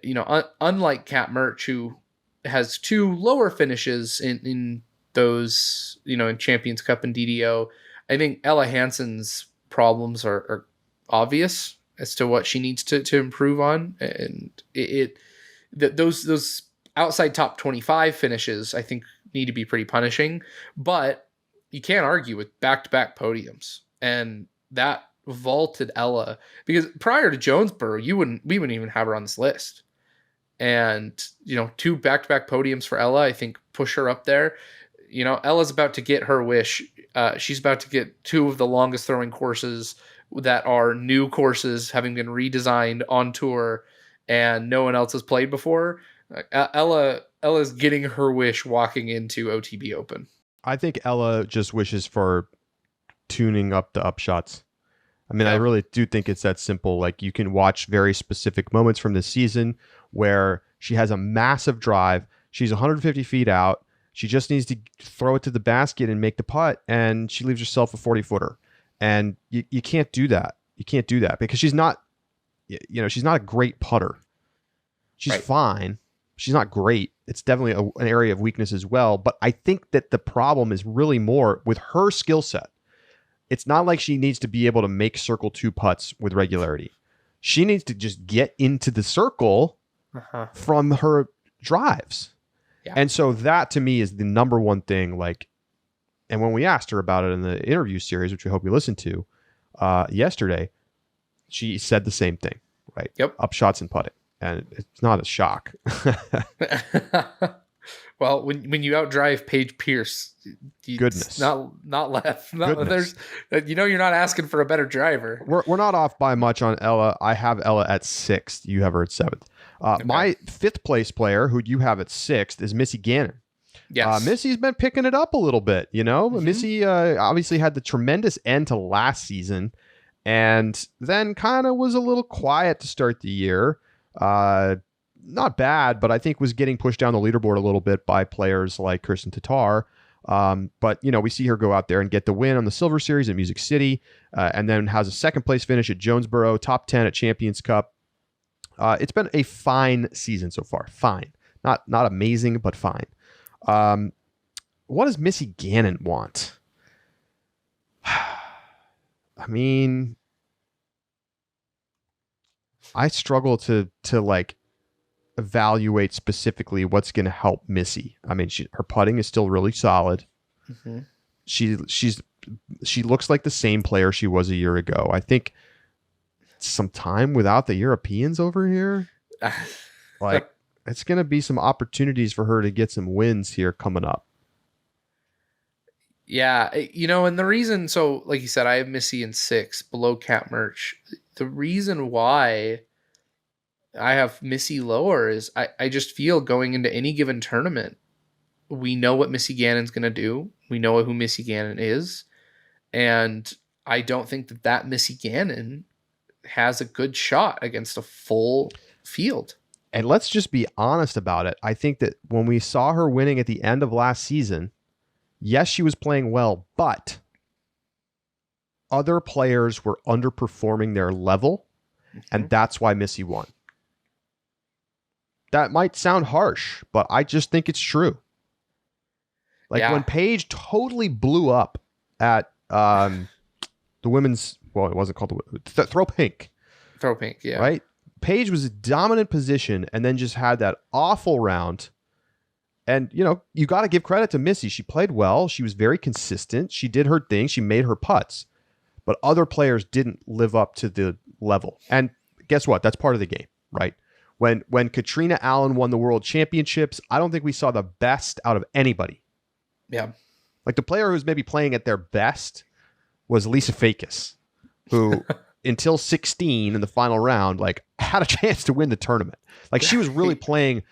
You know, unlike Kat Mertz, who has 2 lower finishes in those, you know, in Champions Cup and DDO, I think Ella Hansen's problems are obvious as to what she needs to improve on, and those outside top 25 finishes I think need to be pretty punishing, but you can't argue with back-to-back podiums, and that vaulted Ella, because prior to Jonesboro, we wouldn't even have her on this list. And, you know, 2 back-to-back podiums for Ella, I think, push her up there. You know, Ella's about to get her wish. She's about to get 2 of the longest throwing courses that are new courses, having been redesigned on tour, and no one else has played before. Ella's getting her wish walking into OTB Open. I think Ella just wishes for tuning up the upshots. I mean, Yeah. I really do think it's that simple. Like, you can watch very specific moments from this season where she has a massive drive. She's 150 feet out. She just needs to throw it to the basket and make the putt, and she leaves herself a 40-footer. And you can't do that. You can't do that because she's not, you know, she's not a great putter. She's fine. She's not great. It's definitely an area of weakness as well. But I think that the problem is really more with her skill set. It's not like she needs to be able to make circle 2 putts with regularity. She needs to just get into the circle from her drives. Yeah. And so that to me is the number one thing. Like, and when we asked her about it in the interview series, which we hope you listened to yesterday, she said the same thing, right? Yep. Upshots and putting. And it's not a shock. Well, when you outdrive Paige Pierce, goodness, not left. There's, you know, you're not asking for a better driver. We're not off by much on Ella. I have Ella at 6th. You have her at 7th. Okay. My 5th place player, who you have at 6th, is Missy Gannon. Yes. Missy's been picking it up a little bit, you know. Mm-hmm. Missy obviously had the tremendous end to last season, and then kind of was a little quiet to start the year. Not bad, but I think was getting pushed down the leaderboard a little bit by players like Kirsten Tatar. But, you know, we see her go out there and get the win on the Silver Series at Music City, and then has a 2nd place finish at Jonesboro, top 10 at Champions Cup. It's been a fine season so far. Fine. Not amazing, but fine. What does Missy Gannon want? I mean, I struggle to like evaluate specifically what's going to help Missy. I mean, her putting is still really solid. Mm-hmm. She looks like the same player she was a year ago. I think some time without the Europeans over here, like it's going to be some opportunities for her to get some wins here coming up. Yeah, you know, and the reason, so like you said, I have Missy in 6 below Kat Mertz. The reason why I have Missy lower is I just feel going into any given tournament, we know what Missy Gannon's going to do. We know who Missy Gannon is. And I don't think that Missy Gannon has a good shot against a full field. And let's just be honest about it. I think that when we saw her winning at the end of last season, yes, she was playing well, but other players were underperforming their level, and that's why Missy won. That might sound harsh, but I just think it's true. Like when Paige totally blew up at the women's, well, it wasn't called the throw pink. Throw pink, yeah. Right? Paige was a dominant position and then just had that awful round. And, you know, you got to give credit to Missy. She played well. She was very consistent. She did her thing. She made her putts. But other players didn't live up to the level. And guess what? That's part of the game, right? When Katrina Allen won the World Championships, I don't think we saw the best out of anybody. Yeah. Like the player who's maybe playing at their best was Lisa Fakis, who until 16 in the final round, like had a chance to win the tournament. Like she was really playing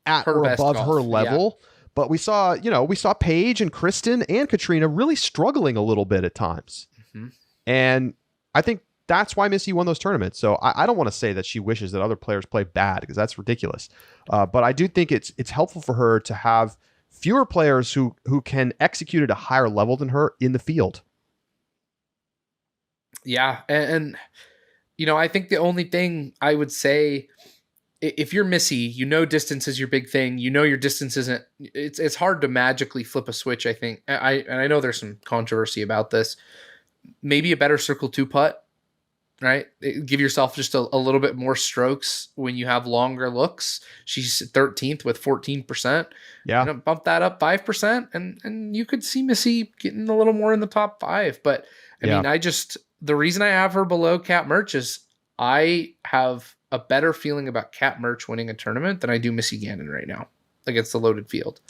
at her or above golf. Her level. Yeah. But we saw Paige and Kristen and Katrina really struggling a little bit at times. Mm-hmm. And I think that's why Missy won those tournaments. So I don't want to say that she wishes that other players play bad because that's ridiculous. But I do think it's helpful for her to have fewer players who can execute at a higher level than her in the field. Yeah. And you know, I think the only thing I would say, if you're Missy, you know distance is your big thing. You know your distance isn't. It's hard to magically flip a switch, I think. I know there's some controversy about this. Maybe a better circle 2 putt, right? Give yourself just a little bit more strokes when you have longer looks. She's 13th with 14%. Yeah. You know, bump that up 5%, and you could see Missy getting a little more in the top 5. But I mean, the reason I have her below Kat Mertz is I have a better feeling about Kat Mertz winning a tournament than I do Missy Gannon right now against the loaded field.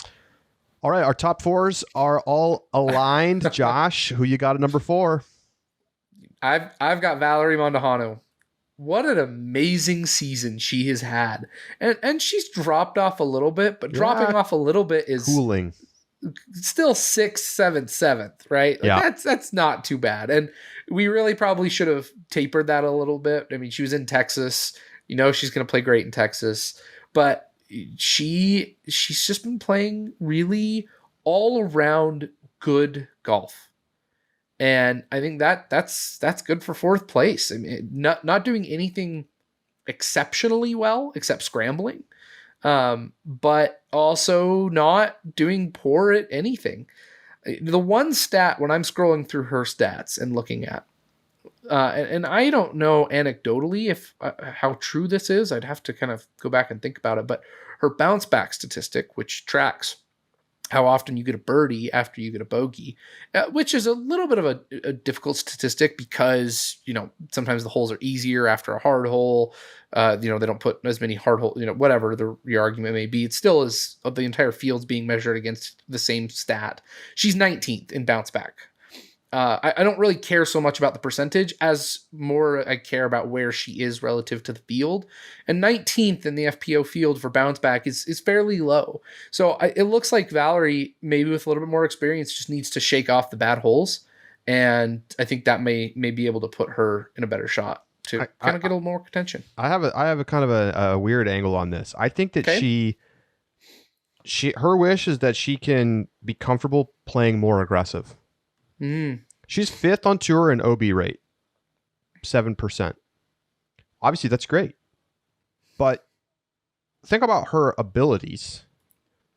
All right, our top 4s are all aligned. Josh, who you got at number 4? I've got Valerie Mondahano. What an amazing season she has had. And she's dropped off a little bit, but dropping off a little bit is cooling. Still 6th, 7th, 7th, right? Like that's not too bad. And we really probably should have tapered that a little bit. I mean, she was in Texas. You know she's going to play great in Texas. But she's just been playing really all around good golf. And I think that's good for 4th place. I mean, not doing anything exceptionally well except scrambling, but also not doing poor at anything. The one stat when I'm scrolling through her stats and looking at, and I don't know anecdotally if how true this is. I'd have to kind of go back and think about it. But her bounce back statistic, which tracks how often you get a birdie after you get a bogey, which is a little bit of a difficult statistic because, you know, sometimes the holes are easier after a hard hole. They don't put as many hard holes, whatever your argument may be. It still is the entire field's being measured against the same stat. She's 19th in bounce back. I don't really care so much about the percentage as more I care about where she is relative to the field. And 19th in the FPO field for bounce back is fairly low. So it looks like Valerie, maybe with a little bit more experience, just needs to shake off the bad holes. And I think that may be able to put her in a better shot to kind of get a little more attention. I have a kind of a weird angle on this. I think that her wish is that she can be comfortable playing more aggressive. She's 5th on tour in OB rate, 7%. Obviously, that's great. But think about her abilities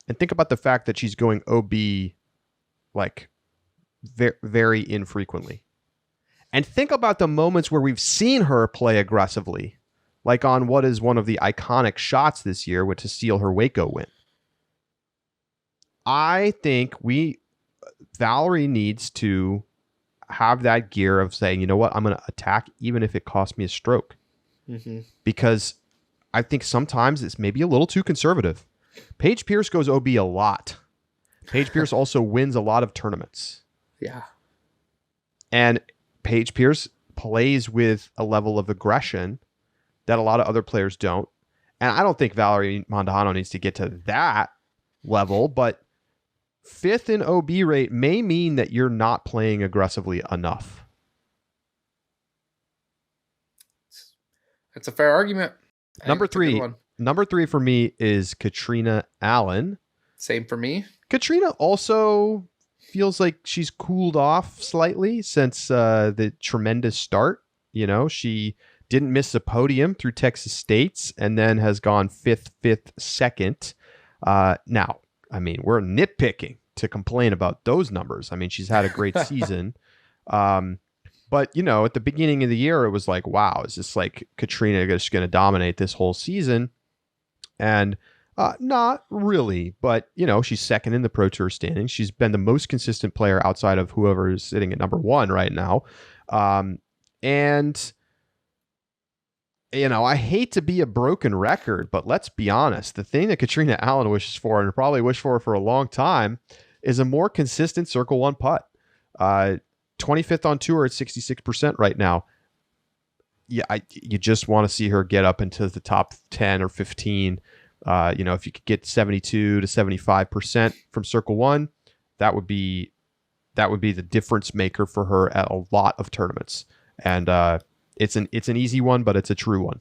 and think about the fact that she's going OB like very, very infrequently. And think about the moments where we've seen her play aggressively, like on what is one of the iconic shots this year, to seal her Waco win. I think Valerie needs to have that gear of saying, you know what, I'm going to attack even if it costs me a stroke. Mm-hmm. Because I think sometimes it's maybe a little too conservative. Paige Pierce goes OB a lot. Paige Pierce also wins a lot of tournaments. Yeah. And Paige Pierce plays with a level of aggression that a lot of other players don't. And I don't think Valerie Mondahano needs to get to that level, but 5th in OB rate may mean that you're not playing aggressively enough. That's a fair argument. Number 3, Number 3 for me is Katrina Allen. Same for me. Katrina also feels like she's cooled off slightly since the tremendous start. You know, she didn't miss a podium through Texas State's and then has gone fifth, second. Now, I mean, we're nitpicking to complain about those numbers. I mean, she's had a great season. But, you know, at the beginning of the year, it was like, wow, is this like Katrina just going to dominate this whole season? And not really, but, you know, she's second in the Pro Tour standings. She's been the most consistent player outside of whoever is sitting at number 1 right now. And, you know, I hate to be a broken record, but let's be honest. The thing that Katrina Allen wishes for, and probably wished for a long time, is a more consistent Circle 1 putt. 25th on tour at 66% right now. Yeah, you just want to see her get up into the top 10 or 15. You know, if you could get 72 to 75% from Circle 1, that would be the difference maker for her at a lot of tournaments. And it's an easy one, but it's a true one.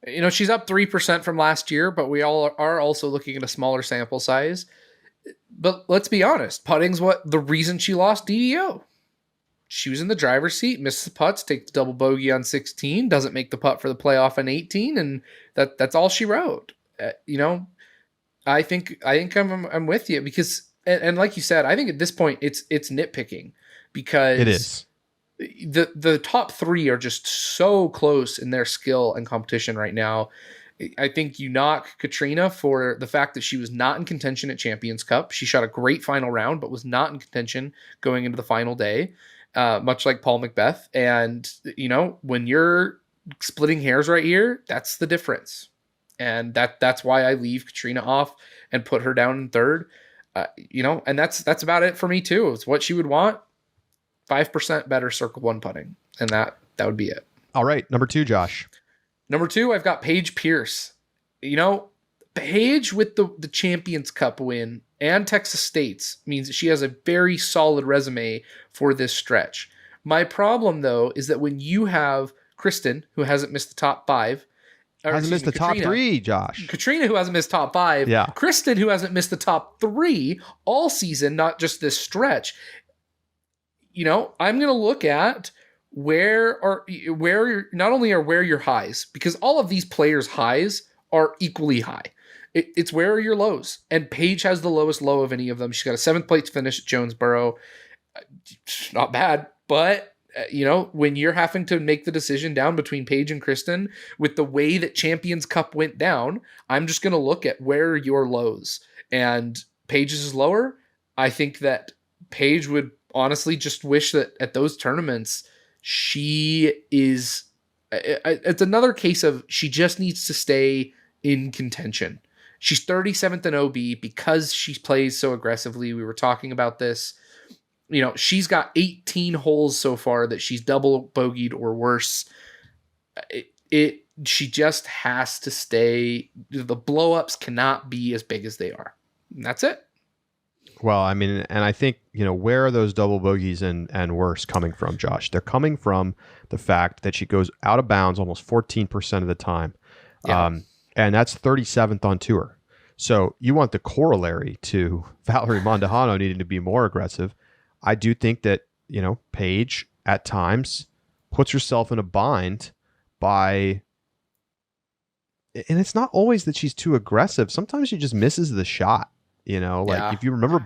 You know, she's up 3% from last year, but we all are also looking at a smaller sample size. But let's be honest, putting's the reason she lost DDO. She was in the driver's seat, missed the putts, takes the double bogey on 16, doesn't make the putt for the playoff on 18, and that's all she wrote. You know, I think I'm with you because, and like you said, I think at this point it's nitpicking because it is. The top 3 are just so close in their skill and competition right now. I think you knock Katrina for the fact that she was not in contention at Champions Cup. She shot a great final round, but was not in contention going into the final day, much like Paul Macbeth. And, you know, when you're splitting hairs right here, that's the difference. And that's why I leave Katrina off and put her down in 3rd. You know, and that's about it for me too. It's what she would want. 5% better Circle 1 putting. And that would be it. All right. Number 2, Josh. Number 2, I've got Paige Pierce. You know, Paige with the Champions Cup win and Texas State's means that she has a very solid resume for this stretch. My problem, though, is that when you have Kristen, who hasn't missed the top 5, hasn't missed the top 3, Josh. Katrina, who hasn't missed top 5. Yeah. Kristen, who hasn't missed the top 3 all season, not just this stretch. You know, I'm going to look at where your highs, because all of these players' highs are equally high. It's where are your lows, and Paige has the lowest low of any of them. She's got a 7th place finish at Jonesboro. Not bad, but you know, when you're having to make the decision down between Paige and Kristen with the way that Champions Cup went down, I'm just going to look at where are your lows, and Paige's is lower. I think that Paige would honestly just wish that at those tournaments she is, it's another case of she just needs to stay in contention. She's 37th in OB because she plays so aggressively. We were talking about this. You know, she's got 18 holes so far that she's double bogeyed or worse. She just has to stay. The blow-ups cannot be as big as they are. And that's it. Well, I mean, and I think, you know, where are those double bogeys and worse coming from, Josh? They're coming from the fact that she goes out of bounds almost 14% of the time. Yeah. And that's 37th on tour. So you want the corollary to Valerie Mondahano needing to be more aggressive. I do think that, you know, Paige at times puts herself in a bind by, and it's not always that she's too aggressive. Sometimes she just misses the shot. You know, like if you remember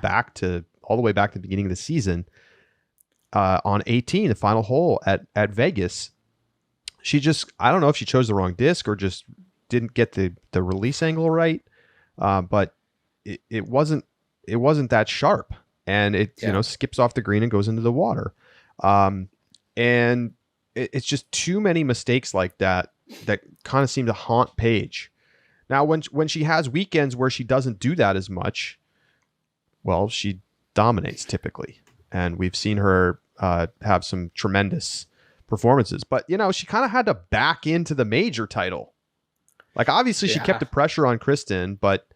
all the way back to the beginning of the season, on 18, the final hole at Vegas, she just, I don't know if she chose the wrong disc or just didn't get the release angle right. But it wasn't that sharp, and it, you know, skips off the green and goes into the water. And it's just too many mistakes like that kind of seem to haunt Paige. Now, when she has weekends where she doesn't do that as much, well, she dominates typically. And we've seen her have some tremendous performances. But, you know, she kind of had to back into the major title. Like, obviously, she kept the pressure on Kristen, but,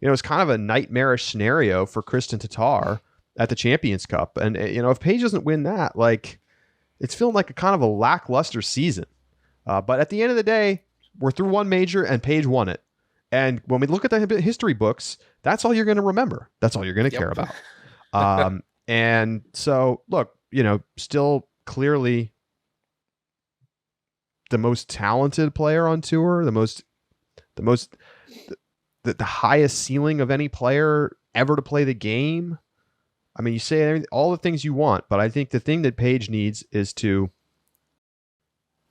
you know, it's kind of a nightmarish scenario for Kristen Tatar at the Champions Cup. And, you know, if Paige doesn't win that, like, it's feeling like a kind of a lackluster season. But at the end of the day, we're through one major and Paige won it. And when we look at the history books, that's all you're going to remember. That's all you're going to care about. And so, look, still clearly the most talented player on tour, the highest ceiling of any player ever to play the game. I mean, you say all the things you want, but I think the thing that Paige needs is to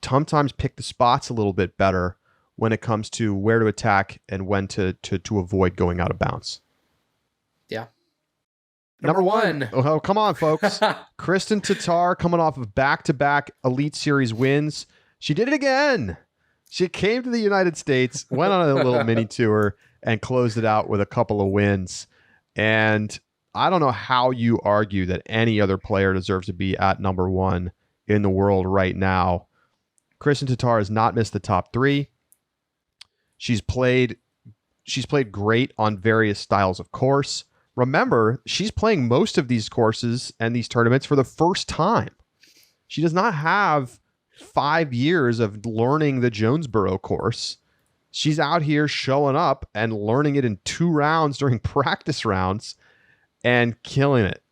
sometimes pick the spots a little bit better when it comes to where to attack and when to avoid going out of bounds. Yeah. Number one. Oh, come on, folks. Kristen Tatar coming off of back-to-back Elite Series wins. She did it again. She came to the United States, went on a little mini tour, and closed it out with a couple of wins. And I don't know how you argue that any other player deserves to be at number one in the world right now. Kristen Tatar has not missed the top three. She's played great on various styles of course. Remember, she's playing most of these courses and these tournaments for the first time. She does not have 5 years of learning the Jonesboro course. She's out here showing up and learning it in 2 rounds during practice rounds and killing it.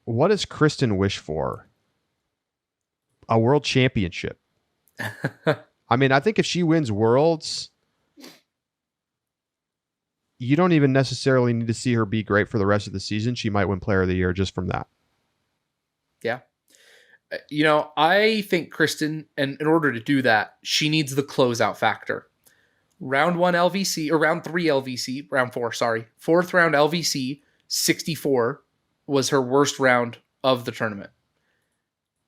What does Kristen wish for? A world championship. I mean, I think if she wins worlds, you don't even necessarily need to see her be great for the rest of the season. She might win player of the year just from that. Yeah. I think Kristen, and in order to do that, she needs the closeout factor. Round 1 LVC, or round 3 LVC, round 4, sorry. 4th round LVC, 64 was her worst round of the tournament.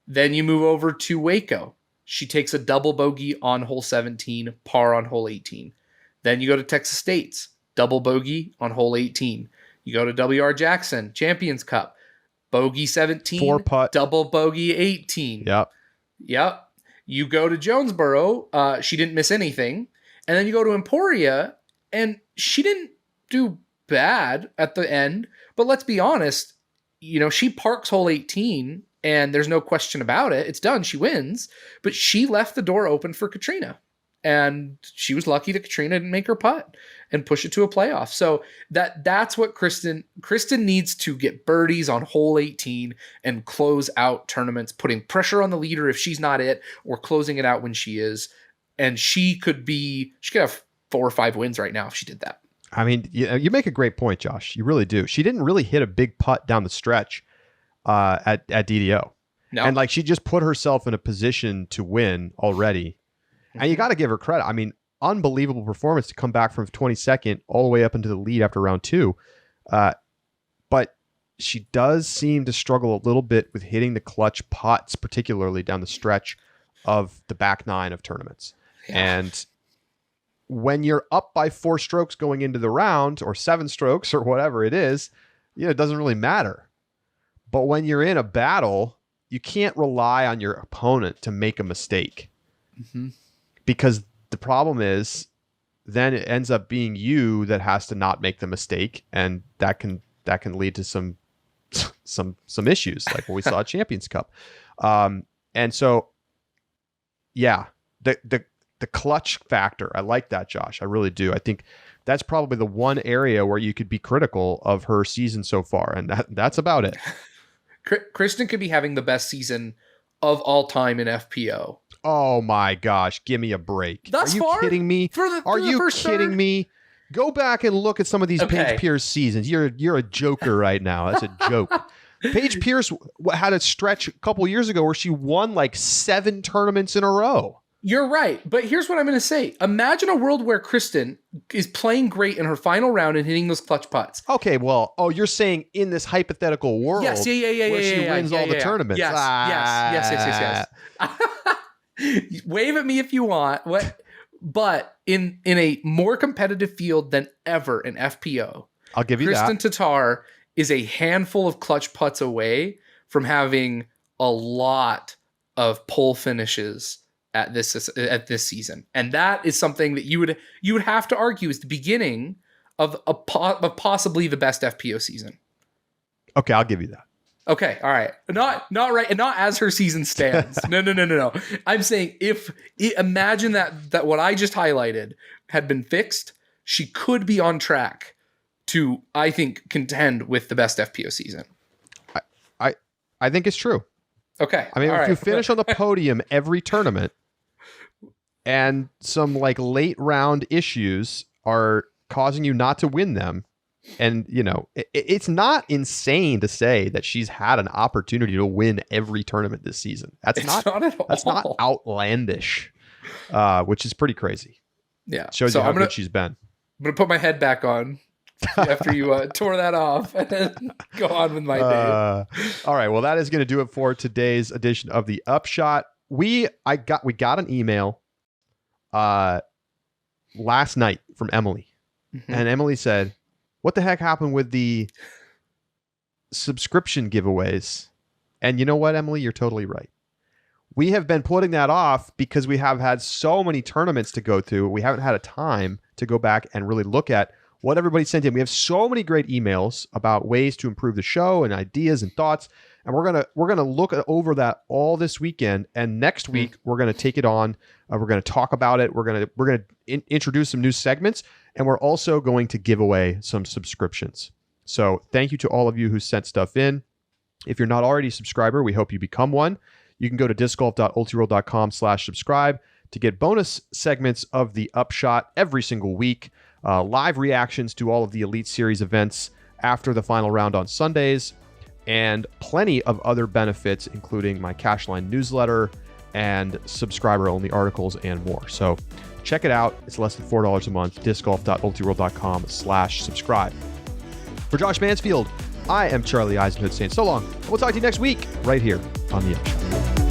Then you move over to Waco. She takes a double bogey on hole 17, par on hole 18. Then you go to Texas State's, double bogey on hole 18. You go to WR Jackson, Champions Cup, bogey 17, 4-putt, double bogey 18. Yep. You go to Jonesboro, she didn't miss anything. And then you go to Emporia, and she didn't do bad at the end. But let's be honest, she parks hole 18, and there's no question about it. It's done. She wins. But she left the door open for Katrina. And she was lucky that Katrina didn't make her putt and push it to a playoff. So that's what Kristen needs to get birdies on hole 18 and close out tournaments, putting pressure on the leader if she's not it, or closing it out when she is. And she could have 4 or 5 wins right now if she did that. I mean, you make a great point, Josh. You really do. She didn't really hit a big putt down the stretch at DDO. No. And she just put herself in a position to win already. Mm-hmm. And you got to give her credit. I mean, unbelievable performance to come back from 22nd all the way up into the lead after round 2. But she does seem to struggle a little bit with hitting the clutch putts, particularly down the stretch of the back 9 of tournaments. Yeah. And when you're up by 4 strokes going into the round, or 7 strokes or whatever it is, it doesn't really matter. But when you're in a battle, you can't rely on your opponent to make a mistake. Mm-hmm. Because the problem is then it ends up being you that has to not make the mistake, and that can lead to some issues, like what we saw at Champions Cup. And so, yeah, the clutch factor, I like that, Josh. I really do. I think that's probably the one area where you could be critical of her season so far, and that's about it. Kristen could be having the best season of all time in FPO. Oh my gosh, give me a break. Thus Are you far? kidding me? Are you kidding me? Go back and look at some of these Paige Pierce seasons. You're a joker right now. That's a joke. Paige Pierce had a stretch a couple years ago where she won 7 tournaments in a row. You're right, but here's what I'm going to say. Imagine a world where Kristen is playing great in her final round and hitting those clutch putts. Okay, well, you're saying in this hypothetical world where she wins all the tournaments. Yes. Wave at me if you want. But in a more competitive field than ever in FPO, I'll give you Kristen that. Tatar is a handful of clutch putts away from having a lot of pole finishes at this season, and that is something that you would have to argue is the beginning of possibly the best FPO season. Okay, I'll give you that. Okay, all right. Not right, and not as her season stands. No. I'm saying imagine that what I just highlighted had been fixed, she could be on track to, I think, contend with the best FPO season. I think it's true. Okay. I mean, if you finish on the podium every tournament and some like late round issues are causing you not to win them, and it's not insane to say that she's had an opportunity to win every tournament this season. That's not at all. That's not outlandish, which is pretty crazy. Yeah. Shows you how good she's been. I'm going to put my head back on after you tore that off and then go on with my day. All right. Well, that is going to do it for today's edition of the Upshot. We got an email last night from Emily. Mm-hmm. And Emily said, what the heck happened with the subscription giveaways? And you know what, Emily? You're totally right. We have been putting that off because we have had so many tournaments to go through. We haven't had a time to go back and really look at what everybody sent in. We have so many great emails about ways to improve the show and ideas and thoughts. And we're gonna look over that all this weekend. And next week we're gonna take it on. We're gonna talk about it. We're gonna introduce some new segments, and we're also going to give away some subscriptions. So thank you to all of you who sent stuff in. If you're not already a subscriber, we hope you become one. You can go to discgolf.ultiworld.com/subscribe to get bonus segments of the Upshot every single week, live reactions to all of the Elite Series events after the final round on Sundays, and plenty of other benefits, including my Cashline newsletter and subscriber-only articles and more. So check it out. It's less than $4 a month, discgolf.ultiworld.com/subscribe. For Josh Mansfield, I am Charlie Eisenhood saying so long, and we'll talk to you next week right here on the Upshot.